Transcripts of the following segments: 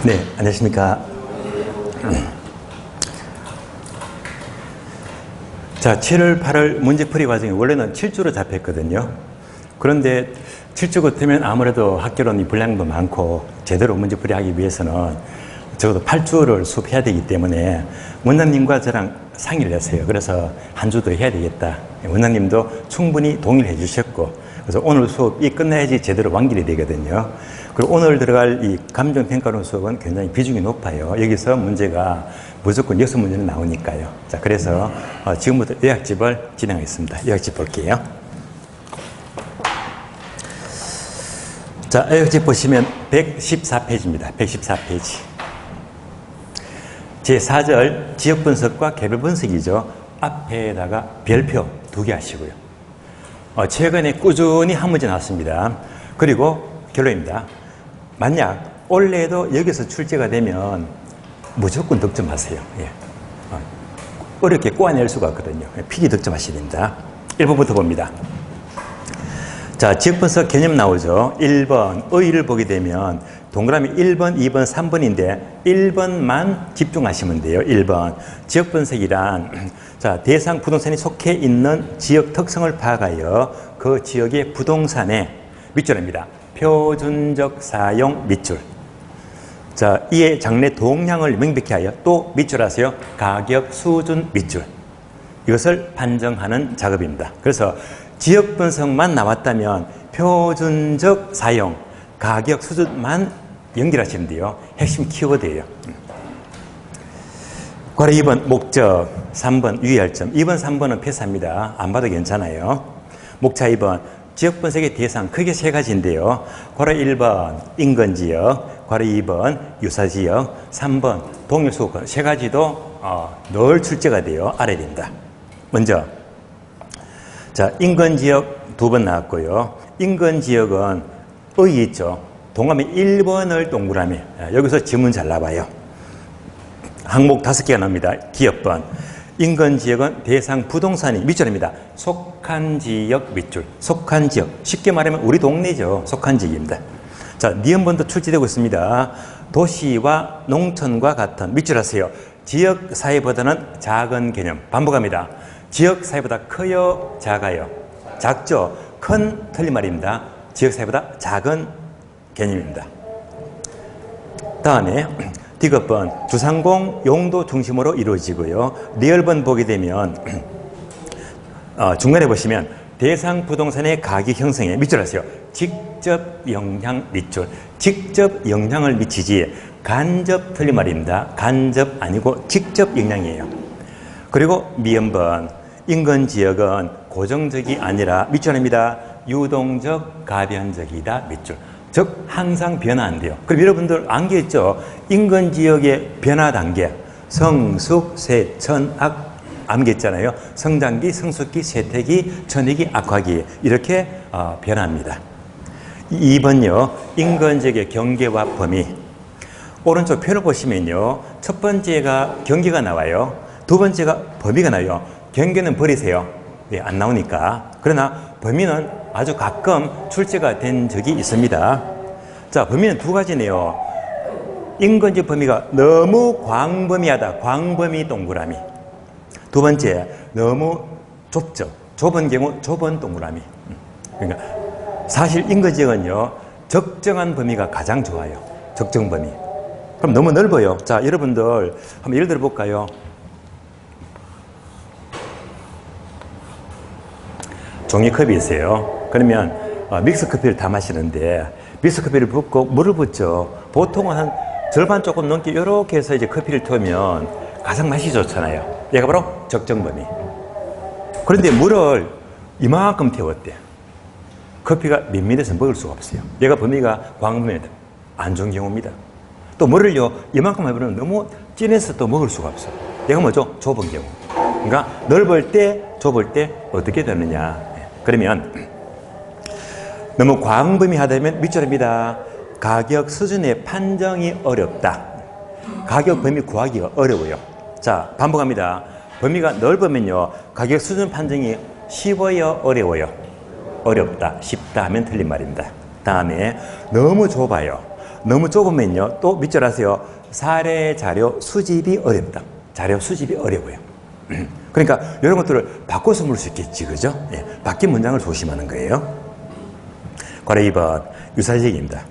네, 안녕하십니까. 자, 7월, 8월 문제풀이 과정이 원래는 7주로 잡혔거든요. 그런데 7주 같으면 아무래도 학교론 분량도 많고 제대로 문제풀이 하기 위해서는 적어도 8주를 수업해야 되기 때문에 원장님과 저랑 상의를 했어요. 그래서 한 주 더 해야 되겠다. 원장님도 충분히 동의를 해주셨고, 그래서 오늘 수업이 끝나야지 제대로 완결이 되거든요. 그리고 오늘 들어갈 이 감정평가론 수업은 굉장히 비중이 높아요. 여기서 문제가 무조건 6문제는 나오니까요. 자, 그래서 지금부터 요약집을 진행하겠습니다. 요약집 볼게요. 자, 요약집 보시면 114페이지입니다. 114페이지. 제4절 지역분석과 개별분석이죠. 앞에다가 별표 2개 하시고요. 최근에 꾸준히 한 문제 나왔습니다. 그리고 결론입니다. 만약 올해도 여기서 출제가 되면 무조건 득점하세요. 예. 어렵게 꼬아낼 수가 없거든요. 필히 득점하셔야 됩니다. 1번부터 봅니다. 자, 지역분석 개념 나오죠. 1번 의의를 보게 되면 동그라미 1번, 2번, 3번인데 1번만 집중하시면 돼요. 1번 지역분석이란 자, 대상 부동산이 속해 있는 지역 특성을 파악하여 그 지역의 부동산의 밑줄입니다. 표준적 사용 밑줄. 자, 이에 장래 동향을 명백히 하여 또 밑줄하세요. 가격 수준 밑줄. 이것을 판정하는 작업입니다. 그래서 지역 분석만 나왔다면 표준적 사용, 가격 수준만 연결하시면 돼요. 핵심 키워드예요. 괄호 2번 목적, 3번 유의할 점. 2번, 3번은 패스합니다. 안 봐도 괜찮아요. 목차 2번 지역 분석의 대상 크게 세 가지인데요. 괄호 1번 인근지역, 괄호 2번 유사지역, 3번 동일수급권. 세 가지도 늘 출제가 돼요. 알아야 됩니다. 먼저 자, 인근지역 2번 나왔고요. 인근지역은 의의 있죠. 동그라미 1번을 동그라미. 여기서 지문 잘 나와요. 항목 5개가 나옵니다. 기업번. 인근지역은 대상 부동산이 밑줄입니다. 속한 지역 밑줄. 속한 지역. 쉽게 말하면 우리 동네죠. 속한 지역입니다. 자, 니은번도 출제되고 있습니다. 도시와 농촌과 같은 밑줄 하세요. 지역 사회보다는 작은 개념. 반복합니다. 지역 사회보다 커요, 작아요? 작죠? 큰 틀린 말입니다. 지역 사회보다 작은 개념입니다. 다음에 디귿번 주상공 용도 중심으로 이루어지고요. 리얼번 보게 되면 중간에 보시면 대상 부동산의 가격 형성에 밑줄 하세요. 직접 영향 밑줄. 직접 영향을 미치지 간접 틀린 말입니다. 간접 아니고 직접 영향이에요. 그리고 미음번 인근지역은 고정적이 아니라 밑줄입니다. 유동적, 가변적이다 밑줄. 즉 항상 변화한대요. 그럼 여러분들 암기했죠? 인근지역의 변화 단계 성숙, 쇠천, 악 암기했잖아요. 성장기, 성숙기, 쇠퇴기, 천익기, 악화기 이렇게 변화합니다. 2번요. 인근지역의 경계와 범위. 오른쪽 표를 보시면요. 첫 번째가 경계가 나와요. 두 번째가 범위가 나와요. 경계는 버리세요. 예, 안 나오니까. 그러나 범위는 아주 가끔 출제가 된 적이 있습니다. 자, 범위는 두 가지네요. 인근지 범위가 너무 광범위하다. 광범위 동그라미. 두 번째, 너무 좁죠. 좁은 경우 좁은 동그라미. 그러니까 사실 인근지역은요. 적정한 범위가 가장 좋아요. 적정 범위. 그럼 너무 넓어요. 자, 여러분들 한번 예를 들어 볼까요? 종이컵이 있어요. 그러면 믹스커피를 다 마시는데 믹스커피를 붓고 물을 붓죠. 보통은 한 절반 조금 넘게 이렇게 해서 이제 커피를 태우면 가장 맛이 좋잖아요. 얘가 바로 적정 범위. 그런데 물을 이만큼 태웠대. 커피가 밋밋해서 먹을 수가 없어요. 얘가 범위가 광범위하다. 안 좋은 경우입니다. 또 물을요 이만큼 해버리면 너무 진해서 또 먹을 수가 없어요. 얘가 뭐죠? 좁은 경우. 그러니까 넓을 때 좁을 때 어떻게 되느냐. 그러면 너무 광범위하다면 밑줄입니다. 가격 수준의 판정이 어렵다. 가격 범위 구하기가 어려워요. 자, 반복합니다. 범위가 넓으면요. 가격 수준 판정이 쉬워요, 어려워요? 어렵다. 쉽다 하면 틀린 말입니다. 다음에 너무 좁아요. 너무 좁으면요. 또 밑줄 하세요. 사례 자료 수집이 어렵다. 자료 수집이 어려워요. 그러니까 이런 것들을 바꿔서 물 수 있겠지, 그죠? 예, 바뀐 문장을 조심하는 거예요. 괄호 2번 유사지역입니다.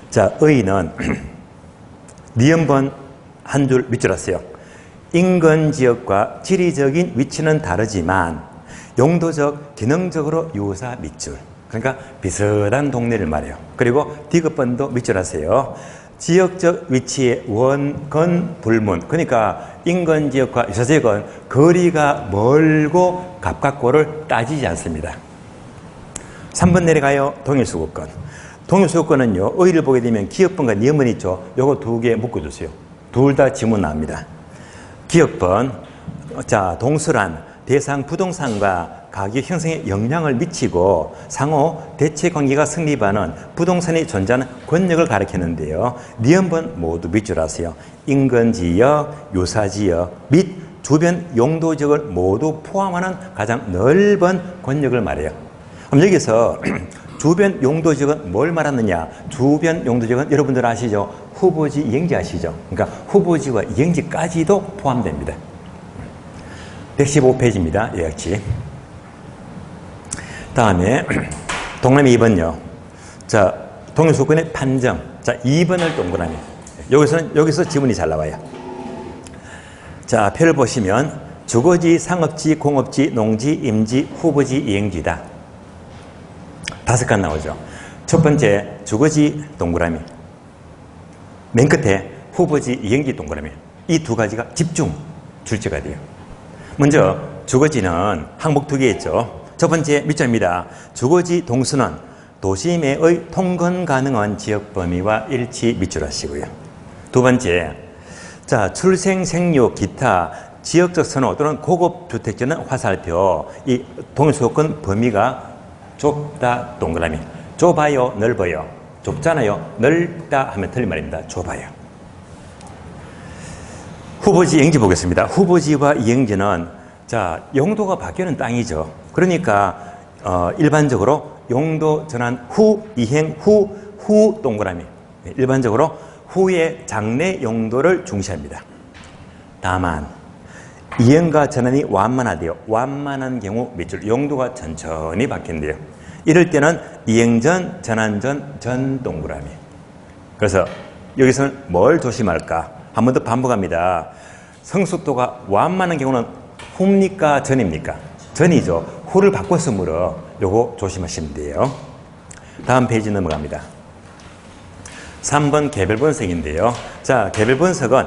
자, 의는 니은번 한 줄 밑줄 하세요. 인근 지역과 지리적인 위치는 다르지만 용도적, 기능적으로 유사 밑줄. 그러니까 비슷한 동네를 말해요. 그리고 디귿번도 밑줄 하세요. 지역적 위치의 원건 불문. 그러니까 인근 지역과 유사 지역은 거리가 멀고 가깝고를 따지지 않습니다. 3번 내려가요. 동일수급권. 동일수급권은요, 의를 보게 되면 기역번과 니은번 있죠. 요거 두 개 묶어주세요. 둘 다 지문 나옵니다. 기역번, 자, 동서란 대상 부동산과 가격 형성에 영향을 미치고 상호 대체 관계가 성립하는 부동산이 존재하는 권역을 가리키는데요. 니은번 모두 밑줄 하세요. 인근지역, 유사지역 및 주변 용도지역을 모두 포함하는 가장 넓은 권역을 말해요. 그럼 여기서 주변 용도지역은 뭘 말하느냐? 주변 용도지역은 여러분들 아시죠? 후보지, 이행지 아시죠? 그러니까 후보지와 이행지까지도 포함됩니다. 115페이지입니다. 예약지. 다음에 동그라미 2번요. 자, 동일수권의 판정. 자, 2번을 동그라미. 여기서 지문이 잘 나와요. 자, 표를 보시면 주거지, 상업지, 공업지, 농지, 임지, 후보지, 이행지다. 5칸 나오죠. 첫 번째 주거지 동그라미. 맨 끝에 후보지, 이행지 동그라미. 이 두 가지가 집중 출제가 돼요. 먼저 주거지는 항목 2개 있죠. 첫 번째 밑줄입니다. 주거지 동수는 도심의 통근 가능한 지역 범위와 일치 밑줄 하시고요. 두 번째, 자, 출생, 생육, 기타 지역적 선호 또는 고급 주택지는 화살표. 이 동일수급권 범위가 좁다 동그라미. 좁아요, 넓어요. 좁잖아요. 넓다 하면 틀린 말입니다. 좁아요. 후보지, 이행지 보겠습니다. 후보지와 이행지는 자, 용도가 바뀌는 땅이죠. 그러니까 일반적으로 용도 전환 후, 이행 후 동그라미. 일반적으로 후의 장래 용도를 중시합니다. 다만 이행과 전환이 완만하대요. 완만한 경우 밑줄 용도가 천천히 바뀐대요. 이럴 때는 이행전, 전환전, 전 동그라미. 그래서 여기서는 뭘 조심할까? 한 번 더 반복합니다. 성숙도가 완만한 경우는 후입니까? 전입니까? 전이죠. 후를 바꿔서 물어. 요거 조심하시면 돼요. 다음 페이지 넘어갑니다. 3번 개별 분석인데요. 자, 개별 분석은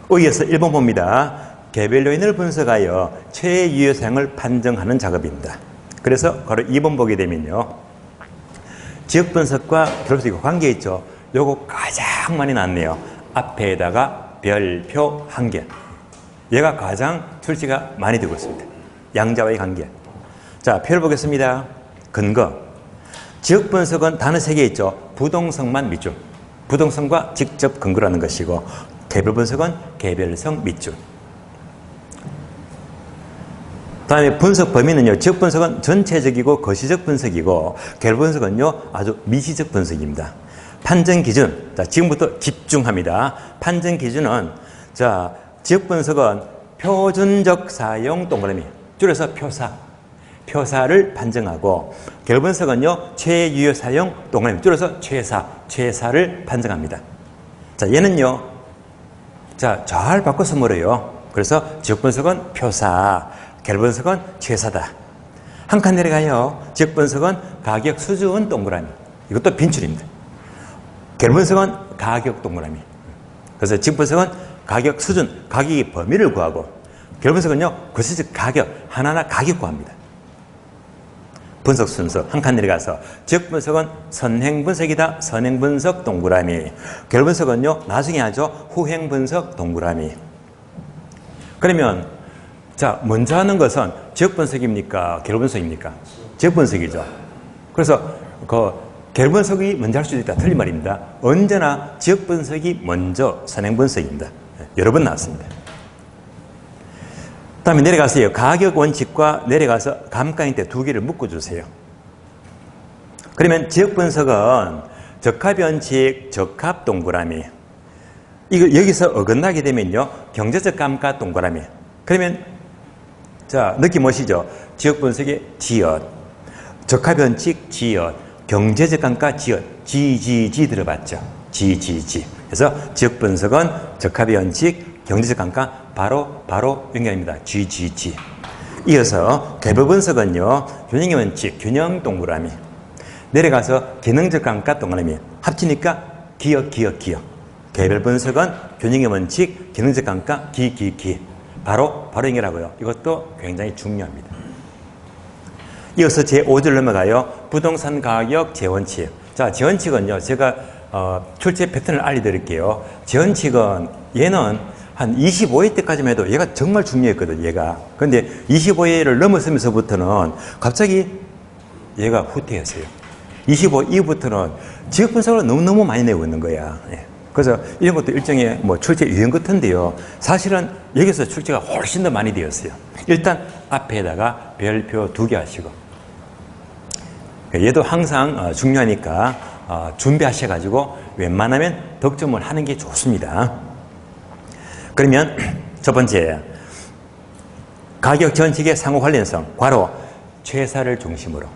의에서 1번 봅니다. 개별 요인을 분석하여 최유효 사용을 판정하는 작업입니다. 그래서 바로 2번 보게 되면요. 지역 분석과 결합 분석이 관계 있죠. 요거 가장 많이 나왔네요. 앞에다가 별표 1개. 얘가 가장 출제가 많이 되고 있습니다. 양자와의 관계. 자, 표를 보겠습니다. 근거. 지역 분석은 단어 3개 있죠. 부동성만 밑줄. 부동성과 직접 근거라는 것이고, 개별 분석은 개별성 밑줄. 다음에 분석 범위는요. 지역 분석은 전체적이고 거시적 분석이고, 개별 분석은요. 아주 미시적 분석입니다. 판정 기준. 자, 지금부터 집중합니다. 판정 기준은 자, 지역 분석은 표준적 사용 동그라미. 줄여서 표사. 표사를 판정하고, 개별 분석은요. 최유효 사용 동그라미. 줄여서 최사. 최사를 판정합니다. 자, 얘는요. 자, 잘 바꿔서 물어요. 그래서 지역 분석은 표사, 개별 분석은 최사다. 한 칸 내려가요. 지역 분석은 가격 수준 동그라미. 이것도 빈출입니다. 개별 분석은 가격 동그라미. 그래서 지역 분석은 가격 수준, 가격의 범위를 구하고, 개별 분석은요, 구체적 가격, 하나하나 가격 구합니다. 분석 순서 한 칸 내려가서 지역 분석은 선행 분석이다. 선행 분석 동그라미. 개별 분석은요, 나중에 하죠. 후행 분석 동그라미. 그러면 자, 먼저 하는 것은 지역 분석입니까? 개별 분석입니까? 지역 분석이죠. 그래서 개별 분석이 먼저 할 수도 있다. 틀린 말입니다. 언제나 지역 분석이 먼저 선행 분석입니다. 여러 번 나왔습니다. 다음에 내려가세요. 가격 원칙과 내려가서 감가인대 두 개를 묶어주세요. 그러면 지역 분석은 적합원칙, 적합 동그라미. 이거 여기서 어긋나게 되면요, 경제적 감가 동그라미. 그러면 자, 느낌 오시죠? 지역 분석의 지연, 적합원칙 지연, 경제적 감가 지연, GGG 들어봤죠? GGG. 그래서 지역 분석은 적합의 원칙, 경제적 감가 바로 연결입니다. GGG. 이어서 개별 분석은요, 균형의 원칙, 균형 동그라미. 내려가서 기능적 감가 동그라미. 합치니까 기억. 개별 분석은 균형의 원칙, 기능적 감가, 기. 바로 연결하고요. 이것도 굉장히 중요합니다. 이어서 제5절 넘어가요. 부동산 가격 재원칙. 자, 재원칙은요, 제가 출제 패턴을 알려드릴게요. 재원칙은 얘는 한 25회 때까지만 해도 얘가 정말 중요했거든, 얘가. 근데 25회를 넘어서면서부터는 갑자기 얘가 후퇴했어요. 25 이후부터는 지역 분석을 너무너무 많이 내고 있는 거야. 예. 그래서 이런 것도 일종의 뭐 출제 유형 같은데요. 사실은 여기서 출제가 훨씬 더 많이 되었어요. 일단 앞에다가 별표 2개 하시고. 얘도 항상 중요하니까 준비하셔가지고 웬만하면 득점을 하는 게 좋습니다. 그러면 첫 번째, 가격 전칙의 상호 관련성, 괄호 최사를 중심으로.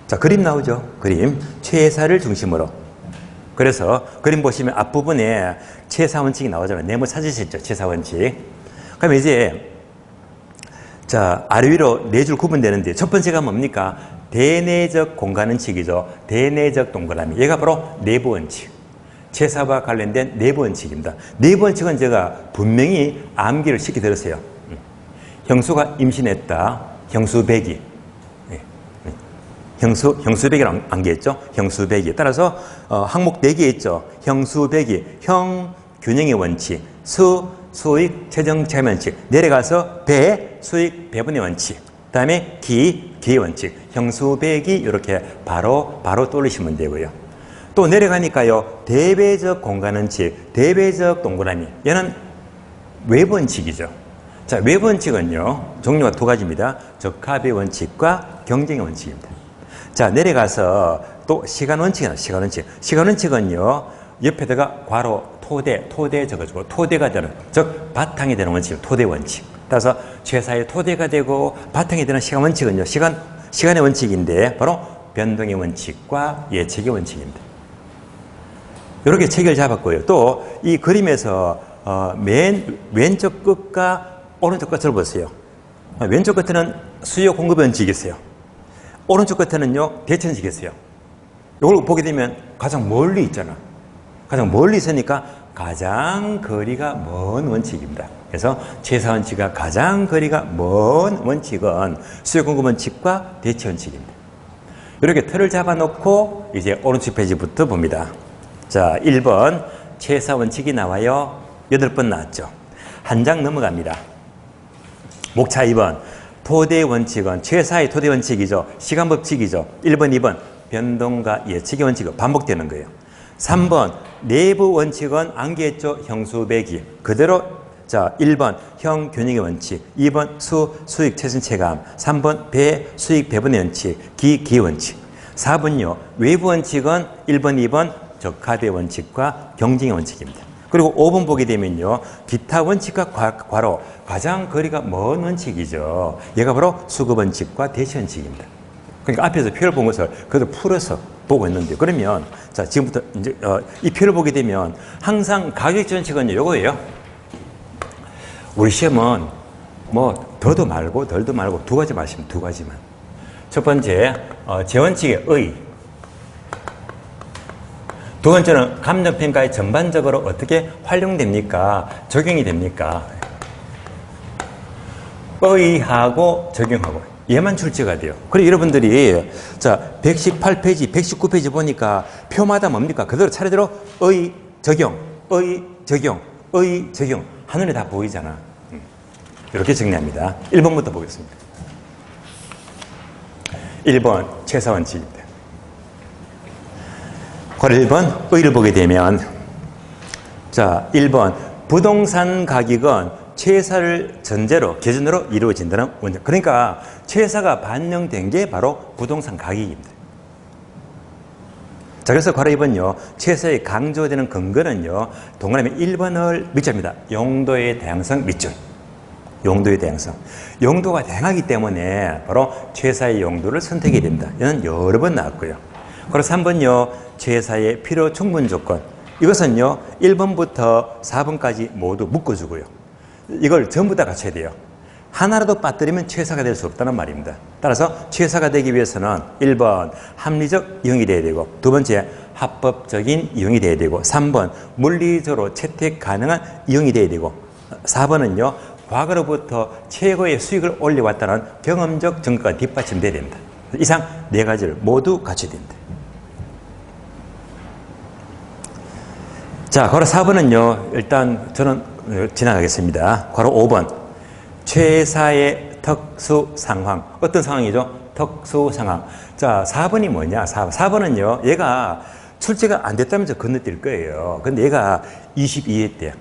자, 그림 나오죠? 그림 최사를 중심으로. 그래서 그림 보시면 앞부분에 최사원칙이 나오잖아요. 네모 찾으셨죠? 최사원칙. 그럼 이제 자, 아래 위로 네 줄 구분되는데 첫 번째가 뭡니까? 대내적 공간원칙이죠. 대내적 동그라미. 얘가 바로 내부원칙. 최사와 관련된 내부원칙입니다. 내부원칙은 제가 분명히 암기를 시켜드렸어요. 형수가 임신했다. 형수배기. 형수배기를 암기했죠. 형수배기. 따라서 항목 4개 있죠. 형수배기, 형, 균형의 원칙, 수익, 재정, 자원칙. 내려가서 배, 수익, 배분의 원칙. 그 다음에 기의 원칙. 형수배기 이렇게 바로 떠올리시면 되고요. 또 내려가니까요. 대배적 공간원칙, 대배적 동그라미. 얘는 외부원칙이죠. 자, 외부원칙은요. 종류가 2가지입니다. 적합의 원칙과 경쟁의 원칙입니다. 자, 내려가서 또 시간원칙이나 시간원칙. 시간원칙은요. 옆에다가 괄호 토대 적어주고 토대가 되는, 즉 바탕이 되는 원칙, 토대 원칙. 따라서 최사의 토대가 되고 바탕이 되는 시간 원칙은요. 시간의 원칙인데 바로 변동의 원칙과 예측의 원칙입니다. 이렇게 체계를 잡았고요. 또 이 그림에서 맨 왼쪽 끝과 오른쪽 끝을 보세요. 왼쪽 끝에는 수요 공급 원칙이 있어요. 오른쪽 끝에는요, 대천식이 있어요. 이걸 보게 되면 가장 멀리 있잖아. 가장 멀리 있으니까 가장 거리가 먼 원칙입니다. 그래서 최사원칙과 가장 거리가 먼 원칙은 수요 공급 원칙과 대치 원칙입니다. 이렇게 틀을 잡아놓고 이제 오른쪽 페이지부터 봅니다. 자, 1번 최사 원칙이 나와요. 8번 나왔죠. 한 장 넘어갑니다. 목차 2번 토대 원칙은 최사의 토대 원칙이죠. 시간 법칙이죠. 1번, 2번 변동과 예측의 원칙은 반복되는 거예요. 3번 내부 원칙은 암기했죠. 형수배기. 그대로 자, 1번 형 균형의 원칙, 2번 수익 최선 체감, 3번 배 수익 배분의 원칙, 기 원칙. 4번요. 외부 원칙은 1번, 2번 적합의 원칙과 경쟁의 원칙입니다. 그리고 5번 보게 되면요. 기타 원칙과 괄호 가장 거리가 먼 원칙이죠. 얘가 바로 수급 원칙과 대시 원칙입니다. 그러니까 앞에서 표를 본 것을 그래도 풀어서 보고 있는데, 그러면 자, 지금부터 이제 이 표를 보게 되면 항상 가격 전칙은 요거예요. 우리 시험은 뭐 더도 말고 덜도 말고 2가지 마시면 2가지만. 첫 번째 재원칙의 의. 두 번째는 감정평가에 전반적으로 어떻게 활용됩니까? 적용이 됩니까? 의하고 적용하고 얘만 출제가 돼요. 그리고 여러분들이 자 118페이지, 119페이지 보니까 표마다 뭡니까? 그대로 차례대로 의, 적용, 의, 적용, 의, 적용 하늘에 다 보이잖아. 이렇게 정리합니다. 1번부터 보겠습니다. 1번 최사원칙입니다. 괄호 1번 의를 보게 되면 자 1번 부동산 가격은 최사를 전제로 기준으로 이루어진다는 원칙. 그러니까 최사가 반영된 게 바로 부동산 가격입니다. 자, 그래서 괄호 2번요. 최사에 강조되는 근거는요. 동그라미 1번을 밑줄입니다. 용도의 다양성 밑줄. 용도의 다양성. 용도가 다양하기 때문에 바로 최사의 용도를 선택해야 된다. 이는 여러 번 나왔고요. 그리고 3번요. 최사의 필요 충분 조건. 이것은요. 1번부터 4번까지 모두 묶어주고요. 이걸 전부 다 갖춰야 돼요. 하나라도 빠뜨리면 최사가 될 수 없다는 말입니다. 따라서 최사가 되기 위해서는 1번 합리적 이용이 돼야 되고, 두 번째 합법적인 이용이 돼야 되고, 3번 물리적으로 채택 가능한 이용이 돼야 되고, 4번은요 과거로부터 최고의 수익을 올려왔다는 경험적 증거가 뒷받침돼야 된다. 이상 네 가지를 모두 갖춰야 된다. 자, 괄호 4번은요 일단 저는 지나가겠습니다. 괄호 5번 최사의 특수 상황. 어떤 상황이죠? 특수 상황. 자, 4번이 뭐냐? 4번은요, 얘가 출제가 안 됐다면서 건너뛸 거예요. 근데 얘가 22회 때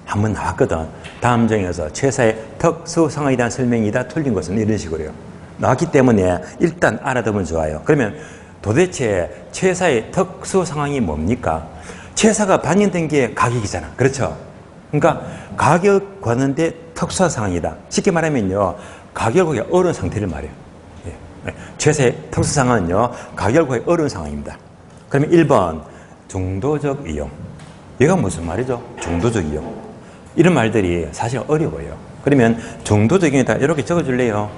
한번 나왔거든. 다음 정에서 최사의 특수 상황에 대한 설명이다. 틀린 것은 이런 식으로요. 나왔기 때문에 일단 알아두면 좋아요. 그러면 도대체 최사의 특수 상황이 뭡니까? 최사가 반영된 게 가격이잖아. 그렇죠? 그러니까 가격 관한데 특수한 상황이다. 쉽게 말하면요, 가격을 구하기 어려운 상태를 말해요. 예. 최사의 특수 상황은요, 가격을 구하기 어려운 상황입니다. 그러면 1번 중도적 이용. 얘가 무슨 말이죠? 중도적 이용. 이런 말들이 사실 어려워요. 그러면 중도적 이용에다 이렇게 적어줄래요?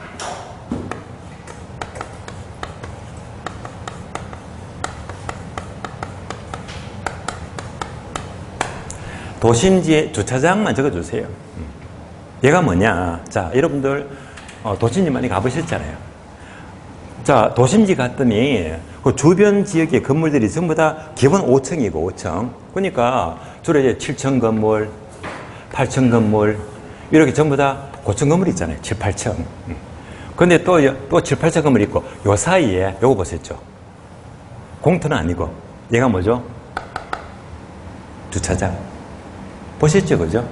도심지의 주차장만 적어주세요. 얘가 뭐냐? 자, 여러분들 도심지 많이 가보셨잖아요. 자, 도심지 갔더니 그 주변 지역의 건물들이 전부 다 기본 5층이고 5층. 그러니까 주로 이제 7층 건물, 8층 건물 이렇게 전부 다 고층 건물이 있잖아요. 7, 8층. 근데 또 7, 8층 건물이 있고 요 사이에 요거 보셨죠? 공터는 아니고 얘가 뭐죠? 주차장. 보셨죠? 그죠?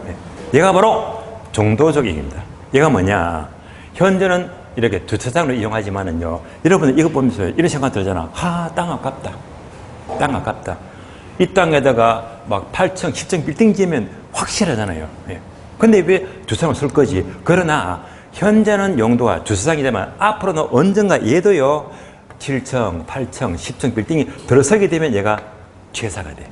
얘가 바로 중도적 이용입니다. 얘가 뭐냐? 현재는 이렇게 주차장으로 이용하지만은요, 여러분들 이거 보면서 이런 생각 들잖아. 땅 아깝다. 땅 아깝다. 이 땅에다가 막 8층, 10층 빌딩 지으면 확실하잖아요. 근데 왜 주차장을 쓸 거지? 그러나 현재는 용도가 주차장이지만 앞으로는 언젠가 얘도요, 7층, 8층, 10층 빌딩이 들어서게 되면 얘가 최사가 돼.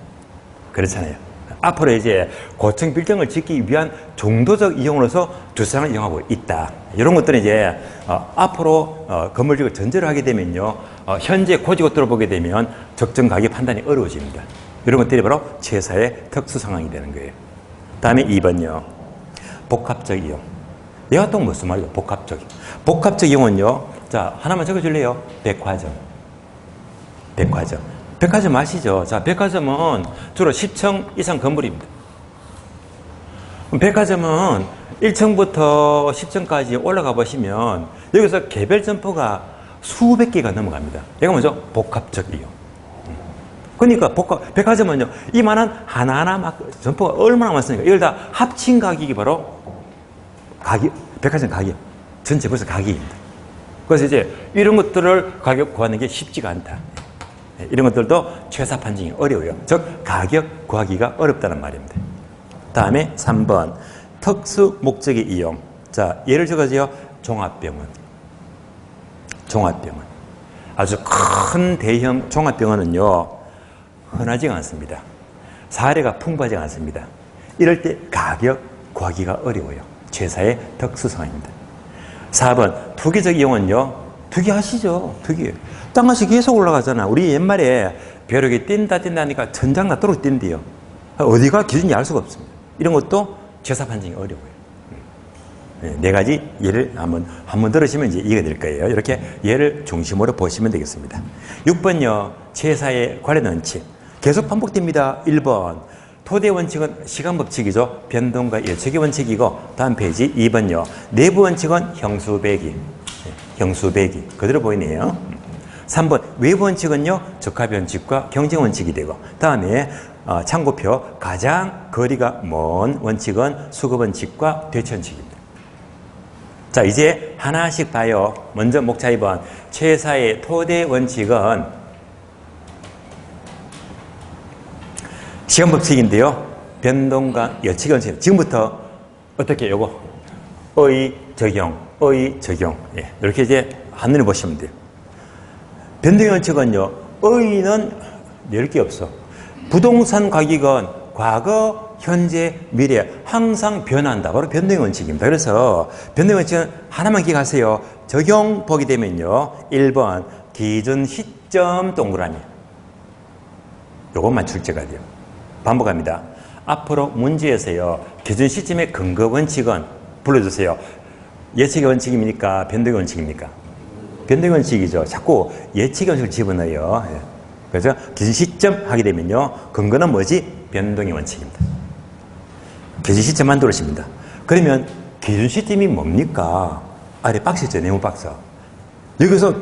그렇잖아요. 앞으로 이제 고층 빌딩을 짓기 위한 중도적 이용으로서 주차장을 이용하고 있다. 이런 것들은 이제 앞으로 건물지을 전제를 하게 되면요, 현재 고지고대로 보게 되면 적정 가격 판단이 어려워집니다. 이런 것들이 바로 최사의 특수 상황이 되는 거예요. 다음에 2번요. 복합적 이용. 얘가 또 무슨 말이죠? 복합적. 복합적 이용은요. 자, 하나만 적어줄래요? 백화점. 백화점. 백화점 아시죠? 자, 백화점은 주로 10층 이상 건물입니다. 백화점은 1층부터 10층까지 올라가 보시면 여기서 개별 점포가 수백 개가 넘어갑니다. 이거 뭐죠? 복합적 이용. 그러니까 백화점은요, 이만한 하나하나 막 점포가 얼마나 많습니까? 이걸 다 합친 가격이 바로 백화점 가격. 전체 벌써 가격입니다. 그래서 이제 이런 것들을 가격 구하는 게 쉽지가 않다. 이런 것들도 최사 판정이 어려워요. 즉 가격 구하기가 어렵다는 말입니다. 다음에 3번 특수 목적의 이용. 자, 예를 들어서요, 종합병원. 종합병원. 아주 큰 대형 종합병원은요, 흔하지가 않습니다. 사례가 풍부하지 않습니다. 이럴 때 가격 구하기가 어려워요. 최사의 특수 상황입니다. 4번 투기적 이용은요, 투기 하시죠. 투기. 땅값이 계속 올라가잖아. 우리 옛말에 벼룩이 뛴다 하니까 천장 낫도록 뛴대요. 어디가 기준이 알 수가 없습니다. 이런 것도 최사 판정이 어려워요. 네 가지 예를 한번 들으시면 이제 이해가 될 거예요. 이렇게 예를 중심으로 보시면 되겠습니다. 6번요. 최사의 관련 원칙. 계속 반복됩니다. 1번. 토대 원칙은 시간 법칙이죠. 변동과 예측의 원칙이고, 다음 페이지 2번요. 내부 원칙은 형수배기. 형수배기. 그대로 보이네요. 3번 외부 원칙은요, 적합 원칙과 경쟁 원칙이 되고, 다음에 참고표 가장 거리가 먼 원칙은 수급 원칙과 대치 원칙입니다. 자, 이제 하나씩 봐요. 먼저 목차 2번 최사의 토대 원칙은 시간 법칙인데요. 변동과 예측 원칙. 지금부터 어떻게 요거 의 적용, 예, 이렇게 이제 한눈에 보시면 돼요. 변동의 원칙은요, 의는 낼 게 없어. 부동산 가격은 과거, 현재, 미래 항상 변한다. 바로 변동의 원칙입니다. 그래서 변동의 원칙은 하나만 기억하세요. 적용 보게 되면요, 1번 기준 시점 동그라미. 요것만 출제가 돼요. 반복합니다. 앞으로 문제에서요, 기준 시점의 근거 원칙은 불러주세요. 예측의 원칙입니까? 변동의 원칙입니까? 변동의 원칙이죠. 자꾸 예측의 원칙을 집어넣어요. 예. 그래서 기준 시점 하게 되면요, 근거는 뭐지? 변동의 원칙입니다. 기준 시점만 들으십니다. 그러면 기준 시점이 뭡니까? 아래 박스 있죠. 네모 박스. 여기서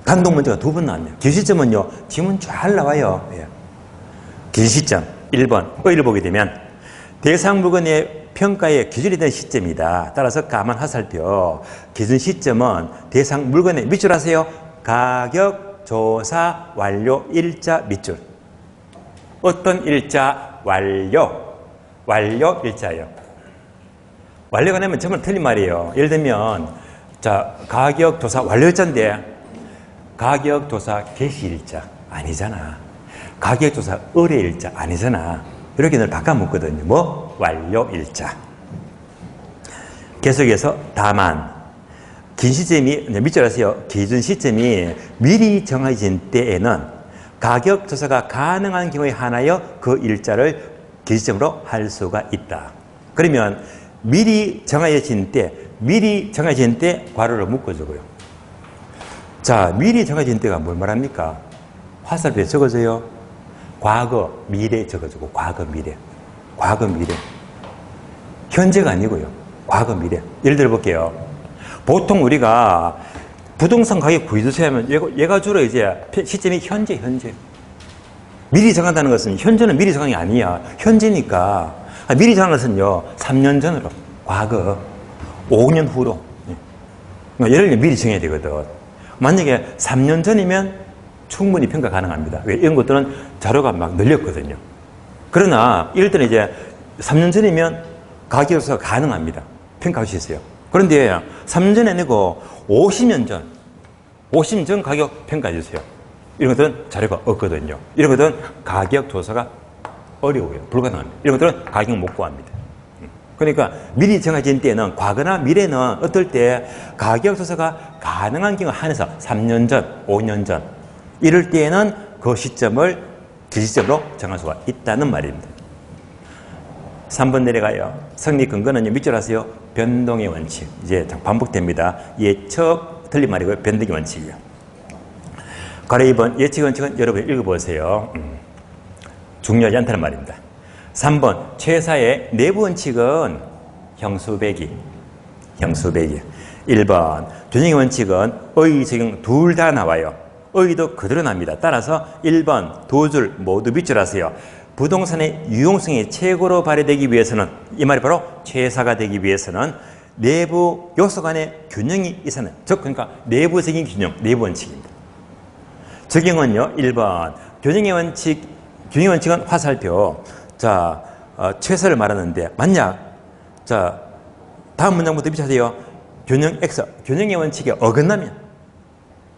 단독 문제가 2번 나왔네요. 기준 시점은요, 지문 잘 나와요. 예. 기준 시점 1번 의를 보게 되면 대상 물건의 평가의 기준이 된 시점이다. 따라서 가만 화살표. 기준 시점은 대상 물건의 밑줄 하세요. 가격, 조사, 완료, 일자, 밑줄. 어떤 일자? 완료 일자예요. 완료가 되면 정말 틀린 말이에요. 예를 들면, 자, 가격, 조사, 완료 일자인데, 가격, 조사, 개시 일자. 아니잖아. 가격, 조사, 의뢰 일자. 아니잖아. 이렇게 늘 바꿔 묻거든요. 뭐? 완료 일자. 계속해서 다만 긴 시점이 밑줄 하세요. 기준 시점이 미리 정해진 때에는 가격 조사가 가능한 경우에 한하여 그 일자를 기준점으로 할 수가 있다. 그러면 미리 정해진 때 괄호를 묶어주고요. 자, 미리 정해진 때가 뭘 말합니까? 화살표에 적어줘요. 과거, 미래 적어주고, 과거, 미래. 현재가 아니고요. 과거, 미래. 예를 들어 볼게요. 보통 우리가 부동산 가격 구입주세 하면 얘가 주로 이제 시점이 현재. 미리 정한다는 것은 현재는 미리 정한 게 아니야. 현재니까. 미리 정한 것은요, 3년 전으로, 과거, 5년 후로. 예를 들면 미리 정해야 되거든. 만약에 3년 전이면 충분히 평가 가능합니다. 왜? 이런 것들은 자료가 막 늘렸거든요. 그러나 이럴 때는 이제 3년 전이면 가격조사가 가능합니다. 평가할 수 있어요. 그런데 3년 전이 아니고 50년 전 가격 평가해 주세요. 이런 것들은 자료가 없거든요. 이런 것들은 가격 조사가 어려워요. 불가능합니다. 이런 것들은 가격 못 구합니다. 그러니까 미리 정해진 때는 과거나 미래는 어떨 때 가격 조사가 가능한 경우 한해서 3년 전, 5년 전 이럴 때에는 그 시점을 기시점으로 정할 수가 있다는 말입니다. 3번 내려가요. 성립 근거는 밑줄 하세요. 변동의 원칙. 이제 반복됩니다. 예측 틀린 말이고요. 변동의 원칙이요. 가로 2번 예측 원칙은 여러분 읽어보세요. 중요하지 않다는 말입니다. 3번 최사의 내부 원칙은 형수배기. 1번 준영의 원칙은 의, 적용 둘 다 나와요. 의도 그대로 납니다. 따라서 1번 두 줄 모두 밑줄 하세요. 부동산의 유용성이 최고로 발휘되기 위해서는 이 말이 바로 최사가 되기 위해서는 내부 요소 간의 균형이 있어야 합니다. 즉 그러니까 내부적인 균형, 내부 원칙입니다. 적용은요. 1번 균형의 원칙은 화살표. 자, 최사를 말하는데 만약 자 다음 문장부터 비춰세요. 균형 X, 균형의 원칙에 어긋나면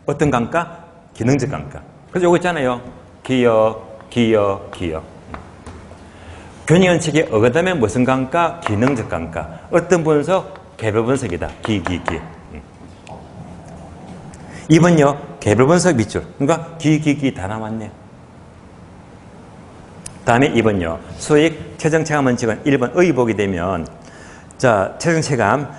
어떤 강가? 기능적 강가. 그래서 요거 있잖아요. 기억. 균형 원칙에 어긋나면 무슨 강가? 기능적 강가. 어떤 분석? 개별 분석이다. 기. 2번요. 개별 분석 밑줄. 그러니까 기 다 나왔네요. 다음에 2번요. 수익 최종 체감 원칙은 1번 의 보게 되면 자, 최종 체감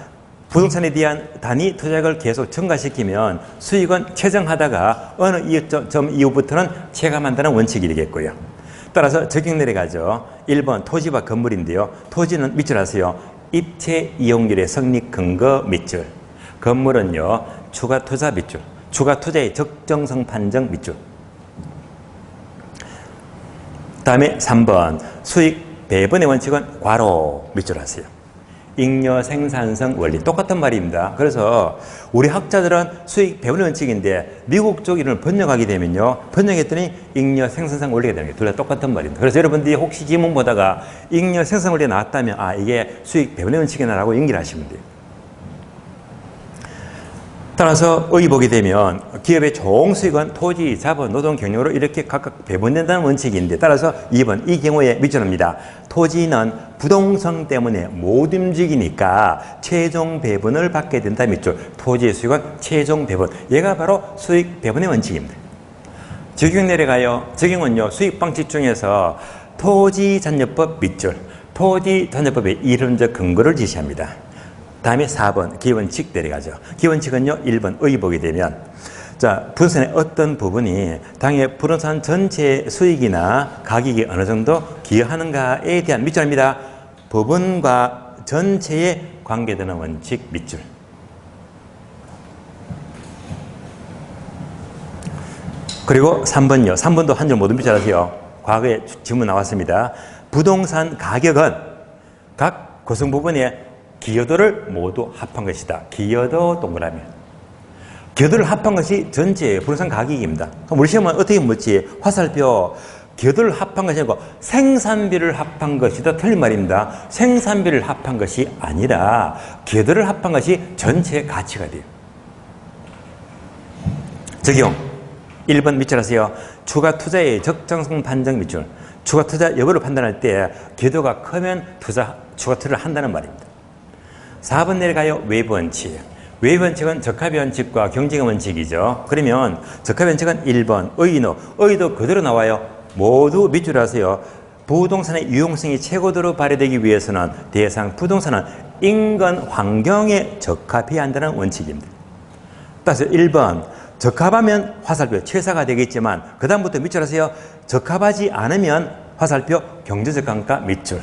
부동산에 대한 단위 투자액을 계속 증가시키면 수익은 최정하다가 어느 점 이후부터는 체감한다는 원칙이 되겠고요. 따라서 적용 내려가죠. 1번 토지와 건물인데요. 토지는 밑줄 하세요. 입체 이용률의 성립 근거 밑줄. 건물은요. 추가 투자 밑줄. 추가 투자의 적정성 판정 밑줄. 다음에 3번 수익 배분의 원칙은 괄호 밑줄 하세요. 잉여 생산성 원리. 똑같은 말입니다. 그래서 우리 학자들은 수익 배분의 원칙인데 미국 쪽 이름을 번역하게 되면요. 번역했더니 잉여 생산성 원리가 되는 거예요. 둘 다 똑같은 말입니다. 그래서 여러분들이 혹시 지문 보다가 잉여 생산성 원리가 나왔다면 아 이게 수익 배분의 원칙이나라고 연결하시면 돼요. 따라서 의 보게 되면 기업의 총 수익은 토지, 자본, 노동, 경영으로 이렇게 각각 배분된다는 원칙인데 따라서 2번 이 경우에 밑줄입니다. 토지는 부동성 때문에 못 움직이니까 최종 배분을 받게 된다 밑줄. 토지의 수익은 최종 배분. 얘가 바로 수익 배분의 원칙입니다. 적용 내려가요. 적용은요. 수익 방식 중에서 토지잔여법 밑줄. 토지잔여법의 이론적 근거를 제시합니다. 다음에 4번 기원칙 내려가죠. 기원칙은요. 1번 의 보게 되면 자 부동산의 어떤 부분이 당의 부동산 전체 수익이나 가격이 어느 정도 기여하는가에 대한 밑줄입니다. 부분과 전체에 관계되는 원칙 밑줄. 그리고 3번요. 3번도 한 줄 모두 밑줄하세요. 과거에 질문 나왔습니다. 부동산 가격은 각 구성 부분에 기여도를 모두 합한 것이다. 기여도 동그라미. 기여도를 합한 것이 전체 부동산 가격입니다. 그럼 우리 시험은 어떻게 묻지? 화살표. 기여도를 합한 것이 아니고 생산비를 합한 것이다. 틀린 말입니다. 생산비를 합한 것이 아니라 기여도를 합한 것이 전체 가치가 돼요. 적용. 1번 밑줄 하세요. 추가 투자의 적정성 판정 밑줄. 추가 투자 여부를 판단할 때 기여도가 크면 추가 투자를 한다는 말입니다. 4번 내려가요. 외부 원칙. 외부 원칙은 적합의 원칙과 경쟁의 원칙이죠. 그러면 적합의 원칙은 1번 의도 그대로 나와요. 모두 밑줄 하세요. 부동산의 유용성이 최고도로 발휘되기 위해서는 대상 부동산은 인근 환경에 적합해야 한다는 원칙입니다. 따라서 1번 적합하면 화살표 최사가 되겠지만 그 다음부터 밑줄 하세요. 적합하지 않으면 화살표 경제적 감가 밑줄.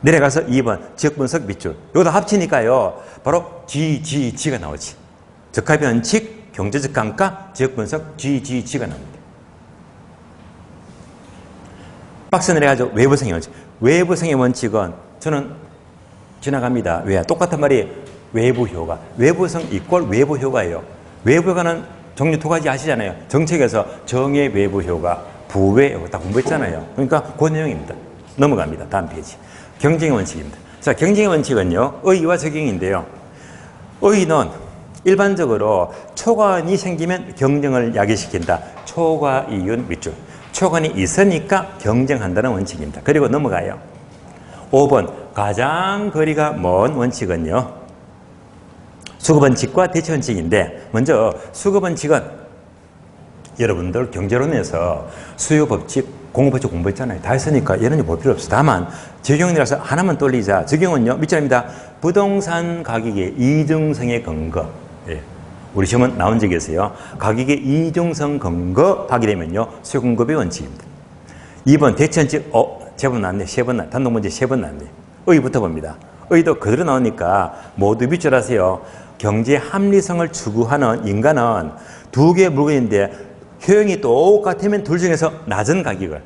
내려가서 2번 지역분석 밑줄. 이거 합치니까요. 바로 GGG가 나오지. 적합의 원칙, 경제적 감가, 지역분석 GGG가 나옵니다. 박스 내려가죠. 외부성의 원칙. 외부성의 원칙은 저는 지나갑니다. 왜? 똑같은 말이 외부 효과. 외부성 이꼴 외부 효과예요. 외부 효과는 종류 두 가지 아시잖아요. 정책에서 정의 외부 효과, 부외 효과 다 공부했잖아요. 그러니까 그 내용입니다. 넘어갑니다. 다음 페이지. 경쟁의 원칙입니다. 자, 경쟁의 원칙은요. 의의와 적용인데요. 의의는 일반적으로 초과이익이 생기면 경쟁을 야기시킨다. 초과이익은 밑줄. 초과이익이 있으니까 경쟁한다는 원칙입니다. 그리고 넘어가요. 5번 가장 거리가 먼 원칙은요. 수급원칙과 대체원칙인데 먼저 수급원칙은 여러분들 경제론에서 수요법칙, 공급법칙 공부했잖아요. 다 했으니까 얘는 볼 필요 없어. 다만 적용이라서 하나만 떠올리자. 적용은요. 밑줄입니다. 부동산 가격의 이중성의 근거. 예. 우리 시험은 나온 적이 있어요. 가격의 이중성 근거 하게 되면요. 수요공급의 원칙입니다. 2번 대체원칙. 제법 났네. 3번 났네. 단독문제 3번 났네. 의부터 봅니다. 의도 그대로 나오니까 모두 밑줄 하세요. 경제 합리성을 추구하는 인간은 두 개의 물건인데 효용이 똑같으면 둘 중에서 낮은 가격을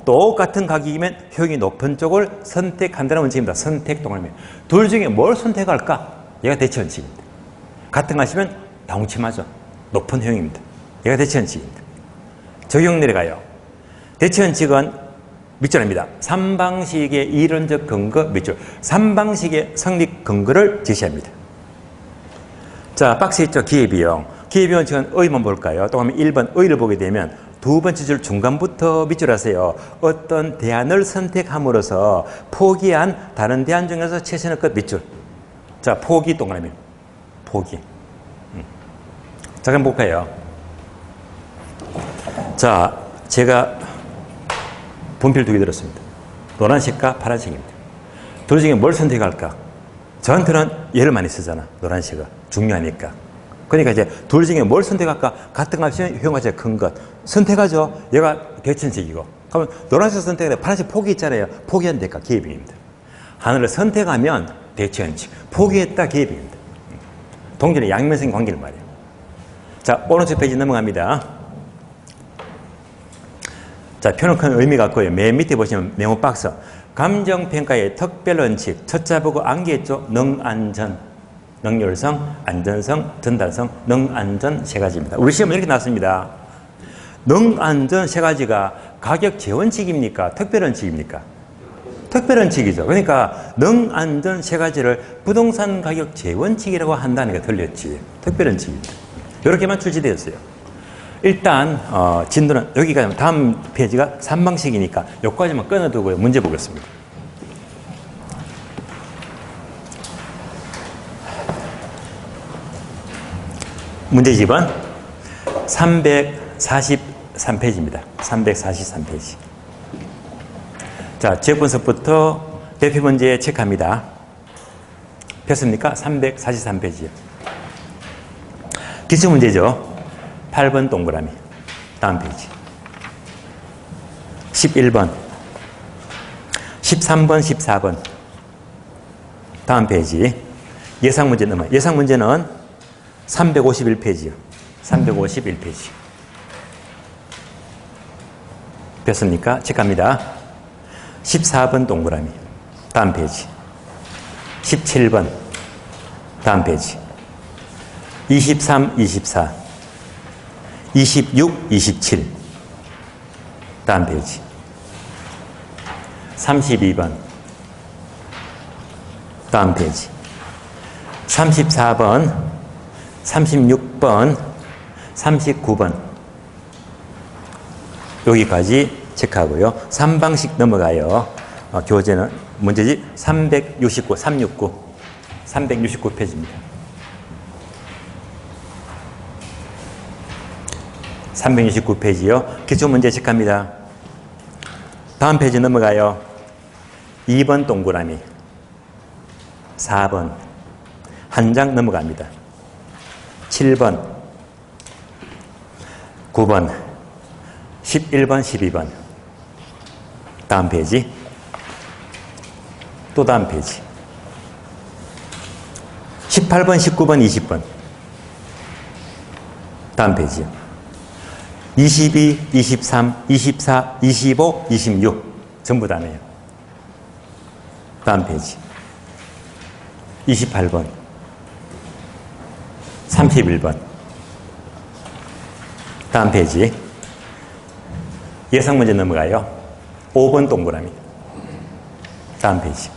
똑같은 가격이면 효용이 높은 쪽을 선택한다는 원칙입니다. 선택 동그라미. 둘 중에 뭘 선택할까? 얘가 대체 원칙입니다. 같은 거 하시면 동침하죠. 높은 효용입니다. 얘가 대체 원칙입니다. 적용 내려가요. 대체 원칙은 밑줄입니다. 3방식의 이론적 근거 밑줄. 3방식의 성립 근거를 제시합니다. 자, 박스에 있죠. 기회비용. 기회비용 원칙은 의만 볼까요? 또 하면 1번 의를 보게 되면 두 번째 줄 중간부터 밑줄 하세요. 어떤 대안을 선택함으로써 포기한 다른 대안 중에서 최선의 것 밑줄. 자, 포기 동그라미. 포기. 자, 그럼 볼까요? 자, 제가 분필 2개 들었습니다. 노란색과 파란색입니다. 둘 중에 뭘 선택할까? 저한테는 얘를 많이 쓰잖아. 노란색은. 중요하니까. 그러니까 이제 둘 중에 뭘 선택할까? 같은 값이면 효용가 제일 큰 것. 선택하죠. 얘가 대천식이고. 그러면 노란색 선택에 파란색 포기 있잖아요. 포기한 대가 기회비용입니다. 하나를 선택하면 대천식. 포기했다 기회비용입니다. 동전의 양면성 관계를 말이에요. 자, 오른쪽 페이지 넘어갑니다. 자, 표는 큰 의미가 있고요. 맨 밑에 보시면 메모 박스. 감정평가의 특별원칙, 첫자 보고 암기했죠? 능안전, 능률성, 안전성, 전달성, 능안전 세 가지입니다. 우리 시험에 이렇게 나왔습니다. 능안전 세 가지가 가격 제원칙입니까? 특별원칙입니까? 특별원칙이죠. 그러니까 능안전 세 가지를 부동산 가격 제원칙이라고 한다니까 틀렸지. 특별원칙입니다. 이렇게만 출제되었어요. 일단 진도는 여기까지. 다음 페이지가 3방식이니까 여기까지만 끊어두고 문제 보겠습니다. 문제집은 343페이지입니다. 343페이지. 자, 지역분석부터 대표 문제 체크합니다. 폈습니까? 343페이지요. 기출문제죠. 8번 동그라미. 다음 페이지. 11번. 13번, 14번. 다음 페이지. 예상문제 넘어. 예상문제는 351페이지요. 351페이지. 폈습니까? 체크합니다. 14번 동그라미. 다음 페이지. 17번. 다음 페이지. 23, 24. 26, 27. 다음 페이지. 32번. 다음 페이지. 34번. 36번. 39번. 여기까지 체크하고요. 3방식 넘어가요. 교재는 문제집 369, 369페이지입니다. 369페이지요. 기출문제 체크합니다. 다음 페이지 넘어가요. 2번 동그라미. 4번. 한 장 넘어갑니다. 7번. 9번. 11번, 12번. 다음 페이지. 또 다음 페이지. 18번, 19번, 20번. 다음 페이지요. 22, 23, 24, 25, 26. 전부 다네요. 다음 페이지. 28번. 31번. 다음 페이지. 예상문제 넘어가요. 5번 동그라미. 다음 페이지.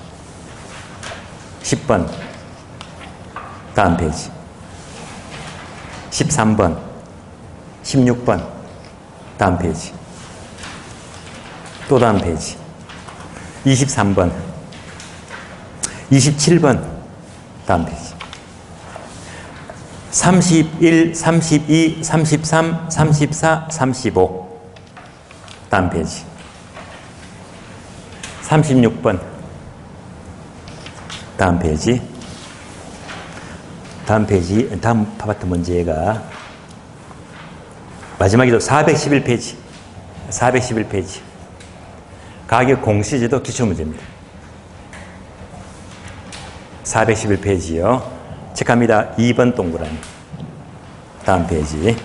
10번. 다음 페이지. 13번. 16번. 다음 페이지. 또 다음 페이지. 23번. 27번. 다음 페이지. 31, 32, 33, 34, 35. 다음 페이지. 36번. 다음 페이지. 다음 페이지. 다음 파트 문제가 마지막이죠. 411페이지. 411페이지. 가격 공시제도 기출문제입니다. 411페이지요. 체크합니다. 2번 동그라미. 다음 페이지.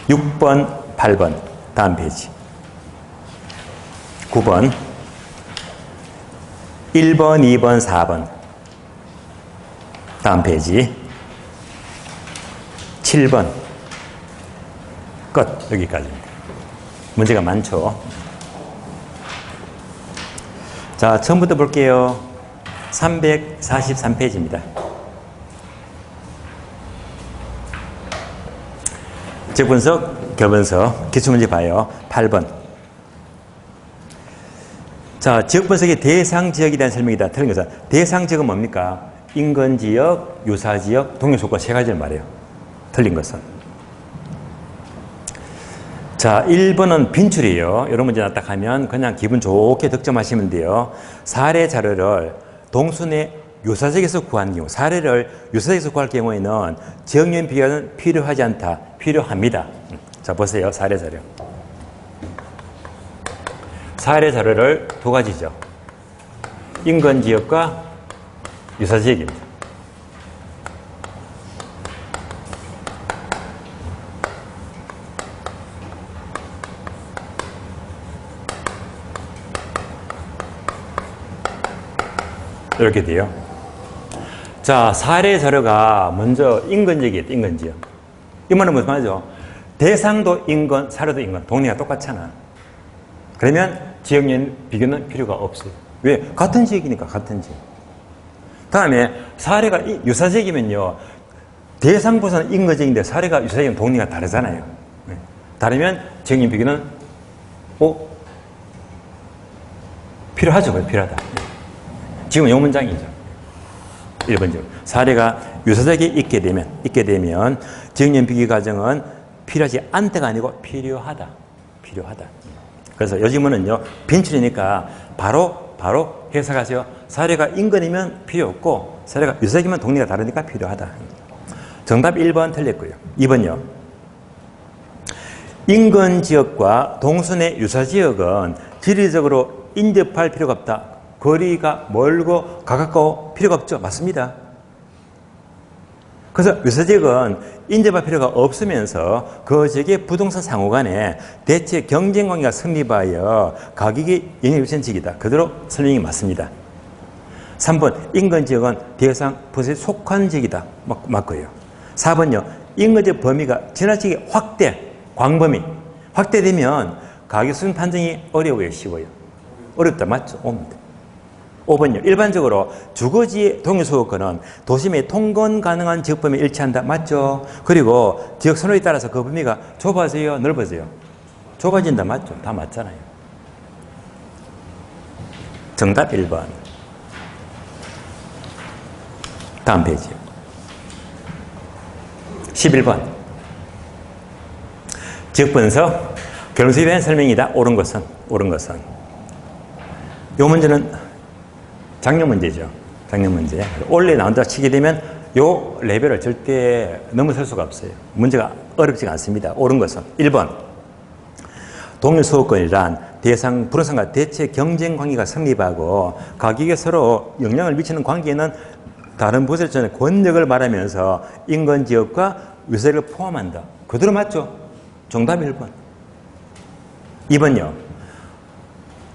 6번, 8번. 다음 페이지. 9번. 1번, 2번, 4번. 다음 페이지. 7번. 끝. 여기까지입니다. 문제가 많죠. 자, 처음부터 볼게요. 343페이지입니다. 지역분석, 결분석, 기출문제 봐요. 8번. 자, 지역분석의 대상지역에 대한 설명이다. 틀린 것은 대상지역은 뭡니까? 인근지역, 유사지역, 동일조건 세 가지를 말해요. 틀린 것은. 자, 1번은 빈출이에요. 이런 문제 딱 하면 그냥 기분 좋게 득점하시면 돼요. 사례 자료를 동순의 유사지역에서 구한 경우, 사례를 유사지역에서 구할 경우에는 지역면 비교는 필요하지 않다. 필요합니다. 자, 보세요. 사례 자료. 사례 자료를 두 가지죠. 인근지역과 유사지역입니다. 이렇게 돼요. 자, 사례 자료가 먼저 인건지역이에요. 인건지역. 이 말은 무슨 말이죠? 대상도 인건, 사례도 인건. 동네가 똑같잖아. 그러면 지역연 비교는 필요가 없어요. 왜? 같은 지역이니까 같은 지역. 다음에 사례가 유사지역이면요. 대상 부서는 인건지역인데 사례가 유사지역은 동네가 다르잖아요. 다르면 지역연 비교는 필요하죠. 필요하다. 지금 요 문장이죠. 1번죠. 사례가 유사적이 있게 되면 지역연 비교 과정은 필요하지 않다가 아니고 필요하다. 그래서 요즘은요, 빈출이니까 바로 해석하세요. 사례가 인근이면 필요 없고, 사례가 유사적이면 동네가 다르니까 필요하다. 정답 1번 틀렸고요. 2번요. 인근 지역과 동순의 유사 지역은 지리적으로 인접할 필요가 없다. 거리가 멀고 가깝고 필요가 없죠. 맞습니다. 그래서 유사 지역은 인접할 필요가 없으면서 그 지역의 부동산 상호 간에 대체 경쟁 관계가 성립하여 가격이 영향을 미치는 지역이다. 그대로 설명이 맞습니다. 3번 인근 지역은 대상 부서에 속한 지역이다. 맞고요. 4번요. 인근 지역 범위가 지나치게 광범위 확대되면 가격 수준 판정이 어려워요. 쉬워요. 어렵다. 맞죠? 5번요. 일반적으로 주거지의 동일소유권은 도심에 통건 가능한 지역 범위에 일치한다. 맞죠? 그리고 지역 선호에 따라서 그 범위가 좁아져요? 넓어져요? 좁아진다. 맞죠? 다 맞잖아요. 정답 1번. 다음 페이지. 11번. 지역 분석. 결론수에 대한 설명이다. 옳은 것은. 요 문제는 작년 문제죠. 작년 문제. 원래 나온다 치게 되면 요 레벨을 절대 넘어설 수가 없어요. 문제가 어렵지가 않습니다. 옳은 것은 1번. 동일소유권이란 대상, 부동산과 대체 경쟁 관계가 성립하고 가격에 서로 영향을 미치는 관계는 다른 부설전의 권력을 말하면서 인근지역과 유사를 포함한다. 그대로 맞죠? 정답 1번. 2번요.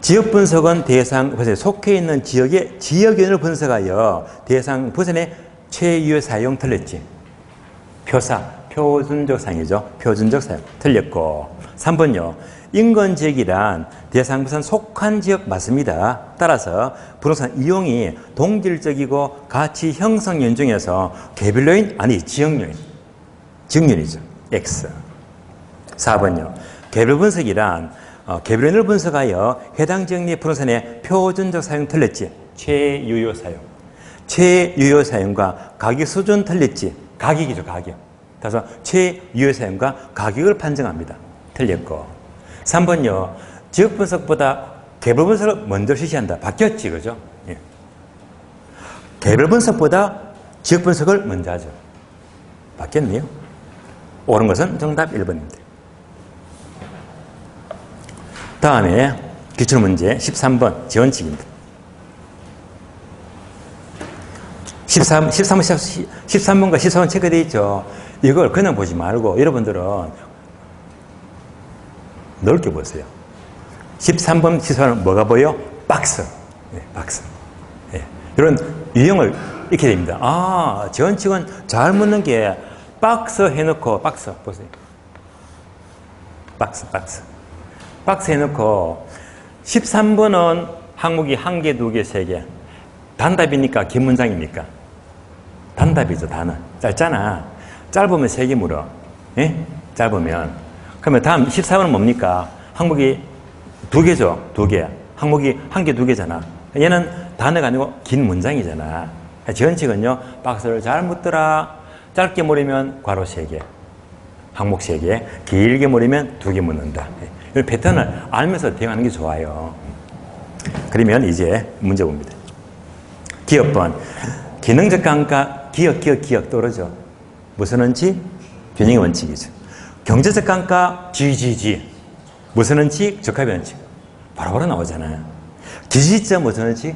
지역 분석은 대상 부서에 속해 있는 지역의 지역연을 분석하여 대상 부선의 최유효 사용 틀렸지. 표준적 사용이죠. 표준적 사용 틀렸고. 3번요. 인근 지역이란 대상 부선 속한 지역 맞습니다. 따라서 부동산 이용이 동질적이고 가치 형성 요인 중에서 개별 요인 지역요인이죠. X. 4번요. 개별 분석이란 개별 요인을 분석하여 해당 지역 내 부동산의 표준적 사용 틀렸지. 최유효 사용과 가격 수준 틀렸지. 가격이죠. 가격. 따라서 최유효 사용과 가격을 판정합니다. 틀렸고. 3번요. 지역 분석보다 개별 분석을 먼저 실시한다. 바뀌었지. 그죠? 예. 개별 분석보다 지역 분석을 먼저 하죠. 바뀌었네요. 옳은 것은 정답 1번입니다. 다음에 기출문제 13번 지원칙입니다. 13번과 14번 체크되어 있죠. 이걸 그냥 보지 말고 여러분들은 넓게 보세요. 13번, 14번은 뭐가 보여? 박스. 네, 박스. 네. 이런 유형을 익혀야 됩니다. 아, 지원칙은 잘 묻는 게 박스 해놓고, 박스 보세요. 박스 해놓고 13번은 항목이 1개, 2개, 3개. 단답이니까 긴 문장입니까? 단답이죠. 단은. 짧잖아. 짧으면 3개 물어. 예? 짧으면. 그러면 다음 14번은 뭡니까? 항목이 2개죠. 2개. 항목이 1개, 2개잖아. 얘는 단어가 아니고 긴 문장이잖아. 지원칙은요. 박스를 잘 묻더라. 짧게 물으면 괄호 3개. 항목 3개. 길게 물으면 2개 묻는다. 이 패턴을 알면서 대응하는 게 좋아요. 그러면 이제 문제 봅니다. 기업번. 기능적 감가, 기억 떠오르죠. 무슨 원칙? 균형의 원칙이죠. 경제적 감가, GGG. 무슨 원칙? 적합의 원칙. 바로바로 나오잖아요. 기시점 무슨 원칙?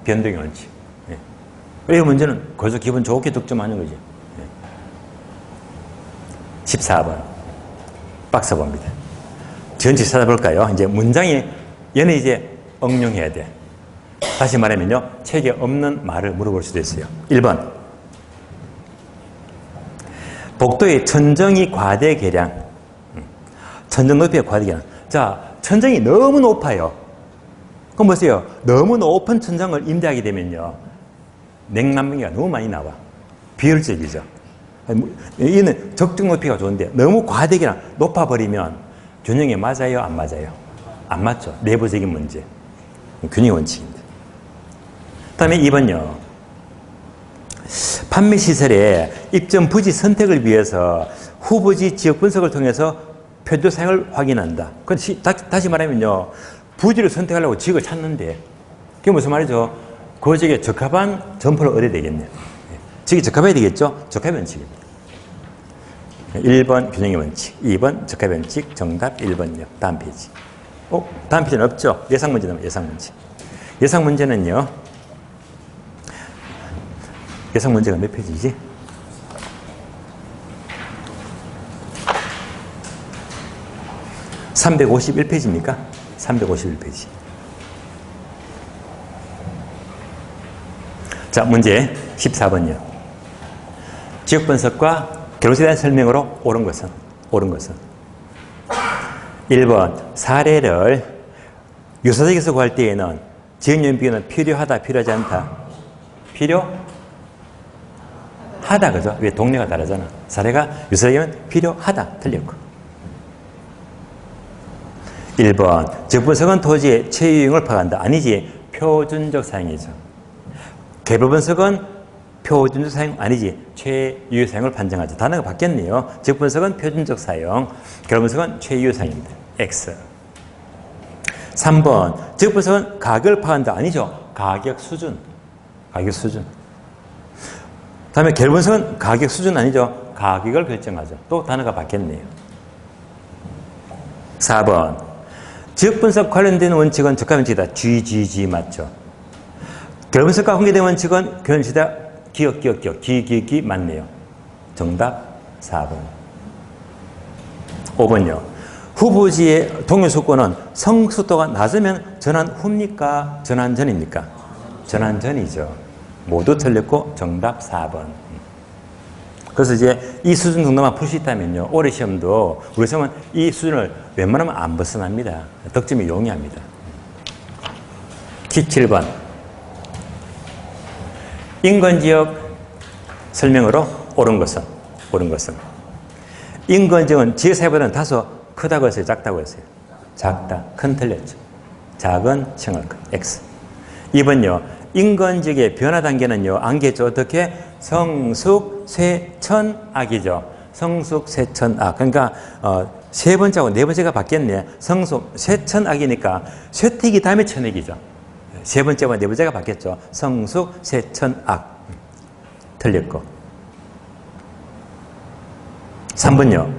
변동의 원칙. 이 문제는 거기서 기분 좋게 득점하는 거지. 14번. 박스 봅니다. 전체 찾아볼까요? 이제 문장이 얘는 이제 응용해야 돼. 다시 말하면요, 책에 없는 말을 물어볼 수도 있어요. 1번. 복도의 천정이 과대 계량. 천정 높이의 과대 계량. 자, 천정이 너무 높아요. 그럼 보세요. 너무 높은 천정을 임대하게 되면요, 냉난방기가 너무 많이 나와. 비효율적이죠. 이는 적정 높이가 좋은데 너무 과대 계량 높아버리면 균형에 맞아요? 안 맞아요? 안 맞죠. 내부적인 문제. 균형 원칙입니다. 그 다음에 2번요. 판매 시설에 입점 부지 선택을 위해서 후보지 지역 분석을 통해서 표준 사용을 확인한다. 다시 말하면요, 부지를 선택하려고 지역을 찾는데, 그게 무슨 말이죠? 그 지역에 적합한 점포를 얻어야 되겠네요. 지역이 적합해야 되겠죠? 적합의 원칙입니다. 1번 균형의 원칙, 2번 적합의 원칙, 정답 1번요. 다음 페이지. 다음 페이지는 없죠? 예상 문제는 예상 문제. 예상 문제는요, 예상 문제가 몇 페이지지? (351페이지입니까) 351페이지. 자, 문제 14번이요. 지역 분석과 결혼에 대한 설명으로 옳은 것은 1번 사례를 유사적에서 구할 때에는 지역용 비교는 필요하다, 필요하지 않다. 필요하다, 그죠? 왜 동네가 다르잖아. 사례가 유사적이면 필요하다, 틀렸고. 1번 지역 분석은 토지의 최유용을 파악한다. 아니지, 표준적 사용이죠. 개별 분석은 표준적 사용 아니지, 최유효 사용을 판정하죠. 단어가 바뀌었네요. 지역 분석은 표준적 사용, 개별 분석은 최유효 사용입니다. X. 3번 지역 분석은 가격을 파악한다. 아니죠. 가격 수준. 다음에 개별 분석은 가격 수준 아니죠. 가격을 결정하죠. 또 단어가 바뀌었네요. 4번 지역 분석 관련된 원칙은 적합 원칙이다. GGG 맞죠. 개별 분석과 관계된 원칙은 교현시다. 기억, 기 맞네요. 정답 4번. 5번요. 후보지의 동일 수도권은 성숙도가 낮으면 전환 후입니까? 전환 전입니까? 전환 전이죠. 모두 틀렸고 정답 4번. 그래서 이제 이 수준 정도만 풀 수 있다면요, 올해 시험도 우리 시험은 이 수준을 웬만하면 안 벗어납니다. 덕점이 용이합니다. 17번. 인근지역 설명으로 옳은 것은 인근지역은 지역사회보다는 다소 크다고 했어요, 작다고 했어요? 작다. 큰 틀렸죠. 작은 층을 큰 X. 2번요. 인근지역의 변화 단계는요, 안개죠. 어떻게? 성숙, 쇠천악이죠. 성숙, 쇠천악. 그러니까 세 번째하고 네 번째가 바뀌었네. 성숙, 쇠천악이니까 쇠퇴기 다음에 천액이죠. 세 번째와 네 번째가 바뀌었죠. 성숙, 쇠천악. 틀렸고. 3번요.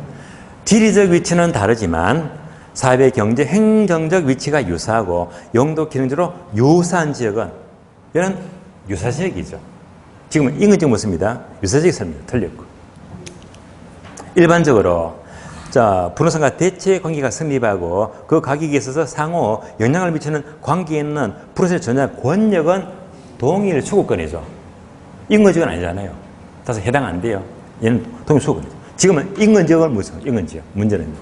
지리적 위치는 다르지만 사회, 경제, 행정적 위치가 유사하고 용도, 기능적으로 유사한 지역은 이는 유사지역이죠. 지금은 인근지역 묻습니다. 유사지역 설명 틀렸고. 일반적으로 부동산과 대체 관계가 성립하고 그 가격에 있어서 상호 영향을 미치는 관계에 있는 부동산의 전혀 권력은 동일 수급권이죠. 인근지역은 아니잖아요. 따라서 해당 안 돼요. 얘는 동일 수급권이죠. 지금은 인근지역을 묻죠. 인근지역. 문제는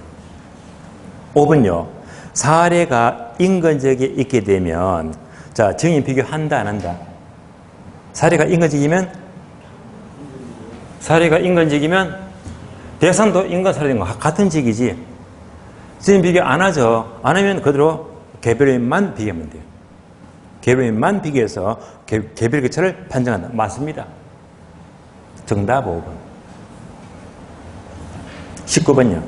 5번요. 사례가 인근지역에 있게 되면 정인 비교한다, 안 한다? 사례가 인근지역이면 대상도 인근 사례된 거 같은 지역이지. 정인 비교 안 하죠. 안 하면 그대로 개별인만 비교하면 돼요. 개별인만 비교해서 개별 교차를 판정한다. 맞습니다. 정답 5번. 19번요.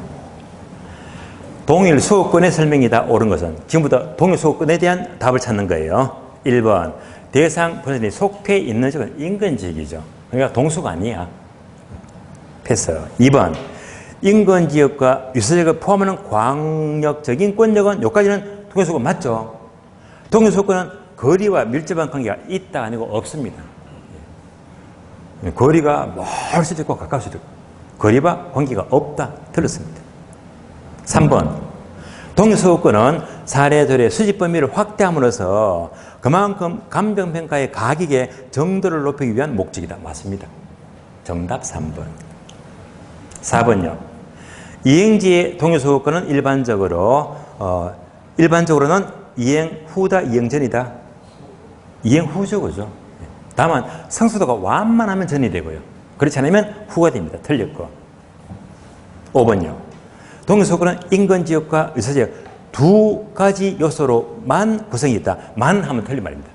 동일 수급권의 설명이다. 옳은 것은 지금부터 동일 수급권에 대한 답을 찾는 거예요. 1번 대상 분선이 속해 있는 지역은 인근지역이죠. 그러니까 동수가 아니야. 패스. 2번 인근지역과 유사지역을 포함하는 광역적인 권력은 여기까지는 동일수급권 맞죠. 동일수급권은 거리와 밀접한 관계가 있다 아니고 없습니다. 거리가 멀 수도 있고 가까울 수도 있고 거리와 관계가 없다. 틀렸습니다. 3번 동일수급권은 사례조례 수집 범위를 확대함으로써 그만큼 감정평가의 가격의 정도를 높이기 위한 목적이다. 맞습니다. 정답 3번. 4번요. 이행지의 동의소유권은 일반적으로는 이행 후다, 이행 전이다. 이행 후죠, 그죠? 다만 성수도가 완만하면 전이 되고요. 그렇지 않으면 후가 됩니다. 틀렸고. 5번요. 동의소유권은 인근지역과 유사지역 두 가지 요소로만 구성이 있다. 만 하면 틀린 말입니다.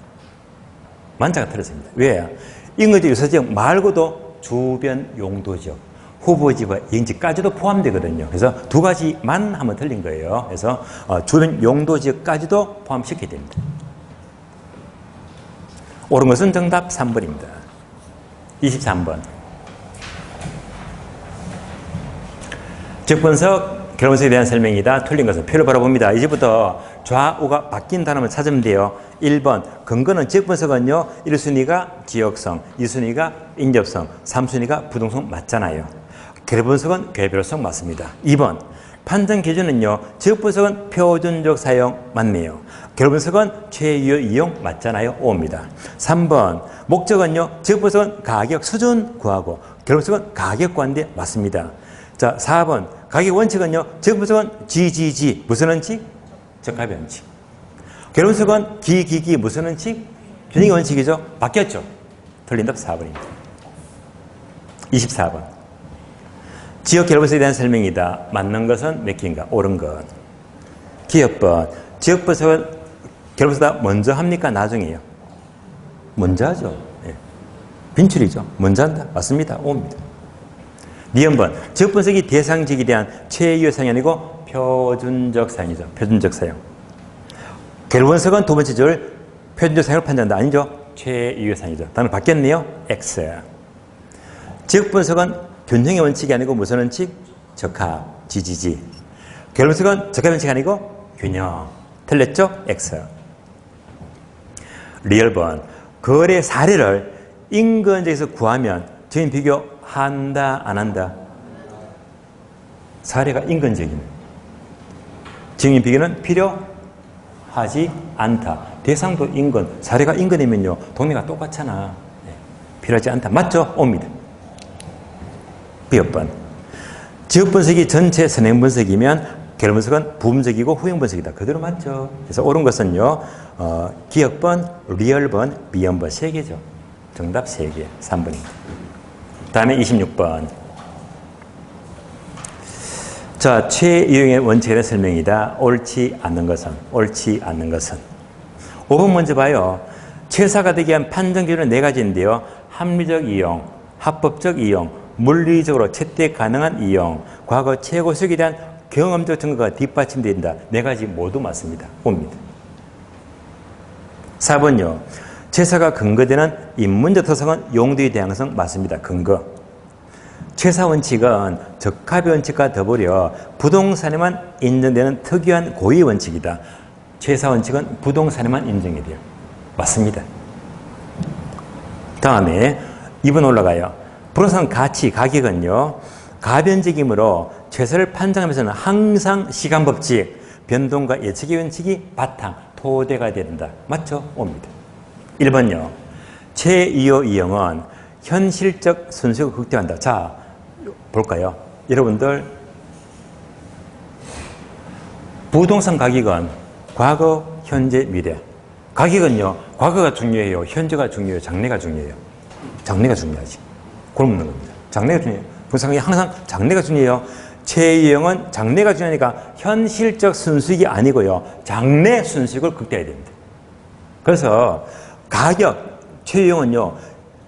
만자가 틀렸습니다. 왜? 인근지역, 유사지역 말고도 주변 용도지역, 후보지와 이행지까지도 포함되거든요. 그래서 두 가지만 하면 틀린 거예요. 그래서 주변 용도지역까지도 포함시켜야 됩니다. 옳은 것은 정답 3번입니다. 23번. 지역분석 결혼석에 대한 설명이다. 틀린 것은 표를 바라봅니다. 이제부터 좌우가 바뀐 단어를 찾으면 돼요. 1번 근거는 지역분석은요. 1순위가 지역성, 2순위가 인접성, 3순위가 부동성 맞잖아요. 결분석은 개별성 맞습니다. 2번 판정 기준은요. 지역분석은 표준적 사용 맞네요. 결분석은 최유효 이용 맞잖아요. O입니다. 3번 목적은요. 지역분석은 가격 수준 구하고 결분석은 가격 관대 맞습니다. 자, 4번 가격 원칙은요. 지역분석은 GGG 무슨 원칙? 적합의 원칙. 결분석은 기기기 무슨 원칙? 균형의 원칙이죠. 바뀌었죠. 틀린 답 4번입니다. 24번 지역 결분석에 대한 설명이다. 맞는 것은 몇 개인가? 옳은 것. 기억번 지역 분석은 결분석보다 먼저 합니까? 나중이에요? 먼저 하죠. 네. 빈출이죠. 먼저 한다. 맞습니다. O입니다. 니은번 지역 분석이 대상지역에 대한 최유효 사용이 아니고 표준적 사용이죠. 표준적 사용. 결분석은 두 번째 줄 표준적 사용을 판단한다. 아니죠. 최유효 사용이죠. 단어 바뀌었네요. X. 지역 분석은 균형의 원칙이 아니고 무슨 원칙? 적합, GGG. 결분석은 적합의 원칙이 아니고 균형. 틀렸죠? X. 리얼번 거래 사례를 인근지에서 구하면 주인 비교한다, 안 한다? 사례가 인근지역입니다. 증인 비교는 필요하지 않다. 대상도 인근, 사례가 인근이면요. 동네가 똑같잖아. 네. 필요하지 않다. 맞죠? O입니다. B번 지역 분석이 전체 선행 분석이면 결 분석은 부분적이고 후행 분석이다. 그대로 맞죠. 그래서 옳은 것은요. 기억번, 리얼번, B번 3개죠. 정답 3개. 3번입니다. 다음에 26번. 자, 최유형의 원칙에 대한 설명이다. 옳지 않는 것은. 옳지 않는 것은. 5번 먼저 봐요. 최사가 되기 위한 판정 기준은 4가지인데요. 합리적 이용, 합법적 이용, 물리적으로 채택 가능한 이용, 과거 최고 수익에 대한 경험적 증거가 뒷받침된다. 4가지 모두 맞습니다. 옵니다. 4번요. 최사가 근거되는 인문적 특성은 용도의 다양성 맞습니다. 근거. 최사 원칙은 적합의 원칙과 더불어 부동산에만 인정되는 특유한 고유의 원칙이다. 최사 원칙은 부동산에만 인정이 돼요. 맞습니다. 다음에 2번 올라가요. 부동산 가치, 가격은요. 가변적이므로 최소를 판정하면서는 항상 시간법칙, 변동과 예측의 원칙이 바탕, 토대가 된다. 맞죠? 옵니다. 1번요. 최유효 이용은 현실적 순수를 극대화한다. 자, 볼까요? 여러분들 부동산 가격은 과거, 현재, 미래. 가격은요. 과거가 중요해요. 현재가 중요해요. 장래가 중요해요. 장래가 중요하지. 그걸 묻는 겁니다. 장래가 중요해요. 부동산이 항상 장래가 중요해요. 최유형은 장래가 중요하니까 현실적 순수익이 아니고요. 장래 순수익을 극대화해야 됩니다. 그래서 가격, 최유형은요.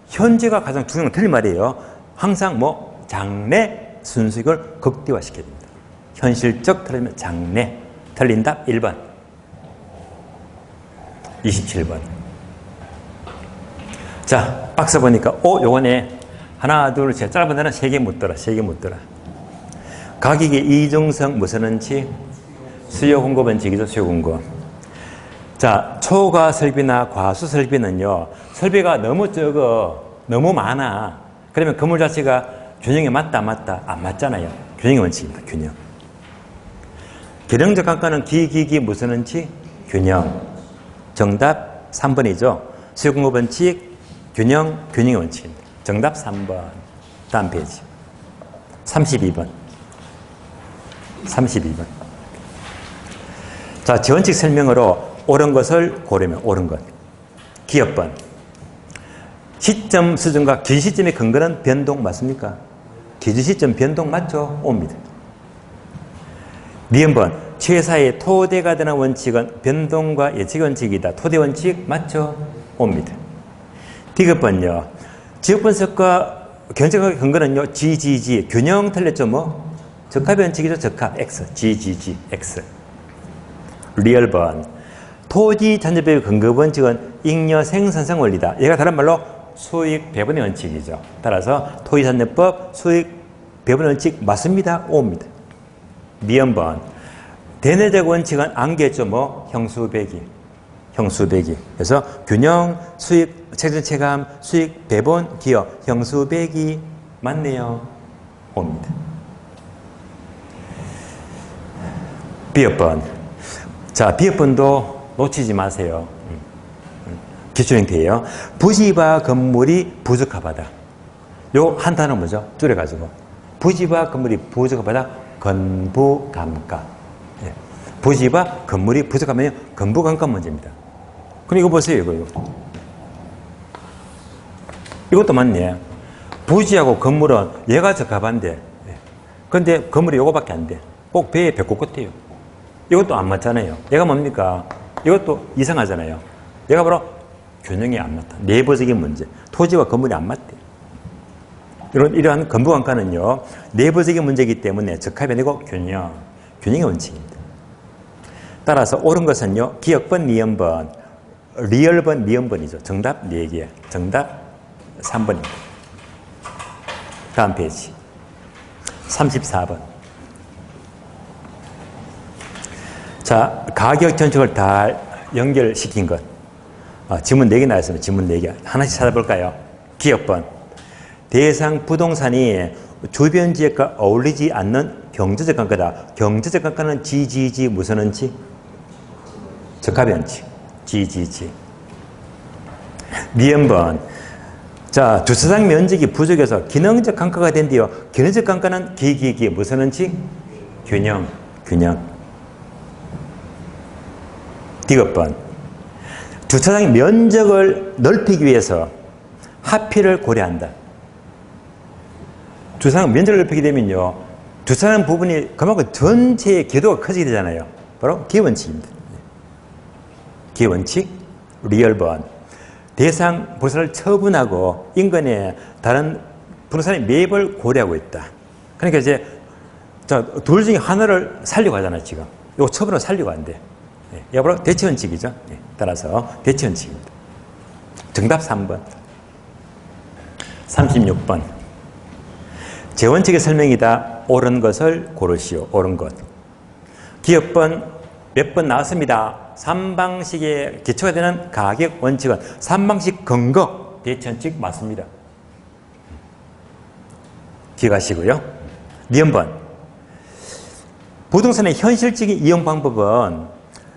현재가 가장 중요한 건 틀린 말이에요. 항상 장래 순수익을 극대화시켜야 됩니다. 현실적 틀리면 장래. 틀린 답 1번. 27번. 자, 박스 보니까 요거네. 하나, 둘, 셋. 짧은 데는 3개 묻더라. 3개 묻더라. 가격의 이중성 무슨 원칙? 수요 공급 원칙이죠. 수요 공급. 자, 초과 설비나 과수 설비는요. 설비가 너무 적어. 너무 많아. 그러면 건물 자체가 균형에 맞다, 안 맞다? 안 맞잖아요. 균형의 원칙입니다. 균형. 기능적 감가는 기 무슨 원칙? 균형. 정답 3번이죠. 수요공급 원칙, 균형의 원칙입니다. 정답 3번. 다음 페이지. 32번. 32번. 자, 지원칙 설명으로 옳은 것을 고르면 옳은 것. 기업번. 시점 수준과 기준 시점의 근거는 변동 맞습니까? 기준 시점 변동 맞죠? 옵니다. 니은번. 최사의 토대가 되는 원칙은 변동과 예측 원칙이다. 토대 원칙 맞죠? 옵니다. 디귿번요. 지역분석과 견적의 근거는요. GGG. 균형 틀렸죠? 뭐? 적합의 원칙이죠. 적합. X. GGG. X. 리얼번. 토지 잔존법의 근거 원칙은 잉여 생산성 원리다. 얘가 다른 말로 수익 배분의 원칙이죠. 따라서 토지 잔존법, 수익 배분의 원칙 맞습니다. 옵니다. 미연번. 대내적 원칙은 안개죠. 뭐? 형수배기. 형수배기. 그래서 균형, 수익, 체감, 수익, 배분, 기여, 형수배기 맞네요. 옵니다. 비읍번. 자, 비읍번도 놓치지 마세요. 기출형태예요. 부지와 건물이 부적합하다. 요 한 단어 뭐죠? 줄여가지고. 부지와 건물이 부적합하다. 건부감가. 예. 부지와 건물이 부적합하면 건부감가 문제입니다. 그럼 이거 보세요. 이거. 이것도 맞네. 부지하고 건물은 얘가 적합한데. 그런데 건물이 요거밖에 안 돼. 꼭 배에 배꼽 끝이에요. 이것도 안 맞잖아요. 얘가 뭡니까? 이것도 이상하잖아요. 얘가 바로 균형이 안 맞다. 내부적인 문제. 토지와 건물이 안 맞대. 이러한 건부감가는요. 내부적인 문제이기 때문에 적합이 아니고 균형의 원칙입니다. 따라서 옳은 것은요. 기역번, 니은번, 리얼번, 니은번이죠. 정답 4개. 정답 3번입니다. 다음 페이지. 34번. 자, 가격 전축을 다 연결시킨 것. 지문 4개 나왔습니다. 지문 4개. 하나씩 찾아볼까요? 기업번. 대상 부동산이 주변 지역과 어울리지 않는 경제적 감가다. 경제적 감가는 GGG 무슨 원칙? 적합의 원칙. GGG. 미연번. 자, 주차장 면적이 부족해서 기능적 감가가 된대요. 기능적 감가는 기 무슨 원칙? 균형. 디귿번. 주차장 면적을 넓히기 위해서 하필을 고려한다. 주차장 면적을 넓히게 되면요. 주차장 부분이 그만큼 전체의 궤도가 커지게 되잖아요. 바로 기원칙입니다. 기원칙, 리얼번. 대상 부동산을 처분하고 인근에 다른 부동산의 매입을 고려하고 있다. 그러니까 이제 둘 중에 하나를 살려고 하잖아요. 지금. 이거 처분을 살려고 한대. 이게 바로 대체원칙이죠. 따라서 대체원칙입니다. 정답 3번. 36번. 재원칙의 설명이다. 옳은 것을 고르시오. 옳은 것. 기업번 몇 번 나왔습니다. 3방식의 기초가 되는 가격 원칙은 3방식 근거 대체원칙 맞습니다. 기억하시고요. 니은번. 부동산의 현실적인 이용 방법은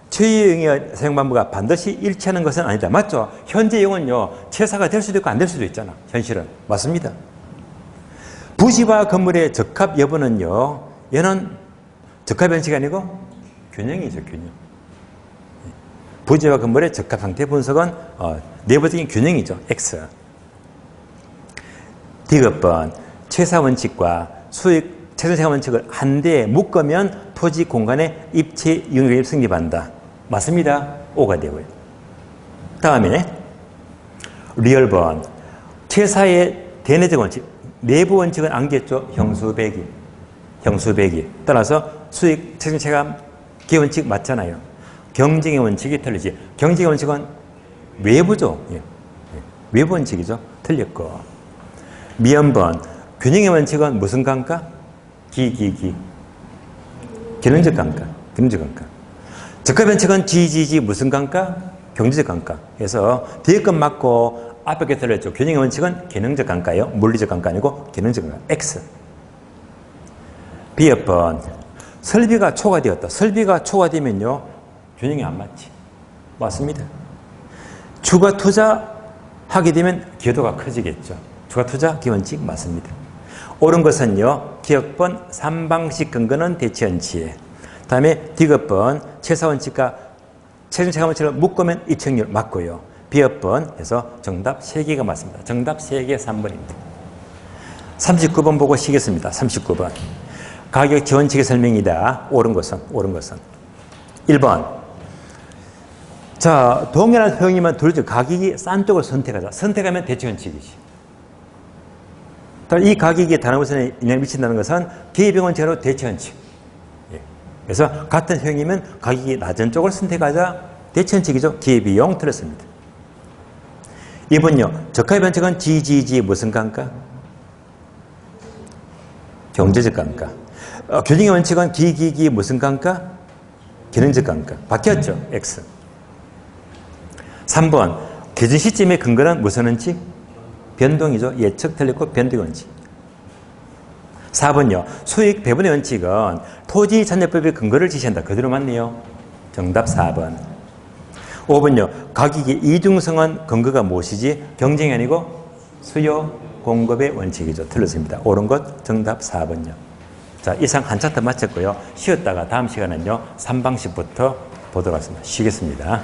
최유형의 사용 방법과 반드시 일치하는 것은 아니다. 맞죠? 현재 이용은요. 최사가 될 수도 있고 안 될 수도 있잖아. 현실은. 맞습니다. 부지와 건물의 적합 여부는요. 얘는 적합 원칙이 아니고 균형이죠. 균형. 부지와 건물의 적합 상태 분석은 내부적인 균형이죠. X. 디귿번. 최사 원칙과 수익 최선세가 원칙을 한 대에 묶으면 토지 공간의 입체 이용력이 성립한다. 맞습니다. O가 되고요. 다음에 리얼번. 최사의 대내적 원칙. 내부 원칙은 안겠죠. 형수배기. 따라서 수익 최선체감 기원칙 맞잖아요. 경쟁의 원칙이 틀리지. 경쟁의 원칙은 외부죠. 외부 원칙이죠. 틀렸고. 미연번. 균형의 원칙은 무슨 감가? 기능적 감가. 적합 원칙은 GGG 무슨 감가? 경제적 감가. 그래서 뒤에 것 맞고 앞에 게 틀렸죠. 균형의 원칙은 기능적 감가예요. 물리적 감가 아니고 기능적 감가. X. B번. 설비가 초과되었다. 설비가 초과되면요, 균형이 안 맞지. 맞습니다. 추가 투자하게 되면 기여도가 커지겠죠. 추가 투자 기원칙 맞습니다. 옳은 것은요, 기억번 3방식 근거는 대체원칙. 다음에 디귿번 최사원칙과 최종 체감원칙을 묶으면 이착률 맞고요. 비읍번 해서 정답 3개가 맞습니다. 정답 3개 3번입니다. 39번 보고 쉬겠습니다. 39번. 가격 지원칙의 설명이다. 옳은 것은 1번. 자, 동일한 효용이면 둘 중 가격이 싼 쪽을 선택하자. 선택하면 대체원칙이지. 이 가격이 다른 곳에 영향을 미친다는 것은 기회비용원칙으로 대체원칙. 그래서 같은 효용이면 가격이 낮은 쪽을 선택하자. 대체원칙이죠. 기회비용 틀렸습니다. 2번요. 저가의 변칙은 GGG 무슨 가인가? 경제적 가인가. 교정의 원칙은 기기기 무슨 가인가? 기능적 가인가. 바뀌었죠. X. 3번. 교정 시점의 근거는 무슨 원칙? 변동이죠. 예측 틀렸고 변동의 원칙. 4번요. 수익 배분의 원칙은 토지 잔여법의 근거를 지시한다. 그대로 맞네요. 정답 4번. 5번요. 가격의 이중성은 근거가 무엇이지? 경쟁이 아니고 수요 공급의 원칙이죠. 틀렸습니다. 옳은 것 정답 4번요. 자, 이상 한 차트 마쳤고요. 쉬었다가 다음 시간은요, 3방식부터 보도록 하겠습니다. 쉬겠습니다.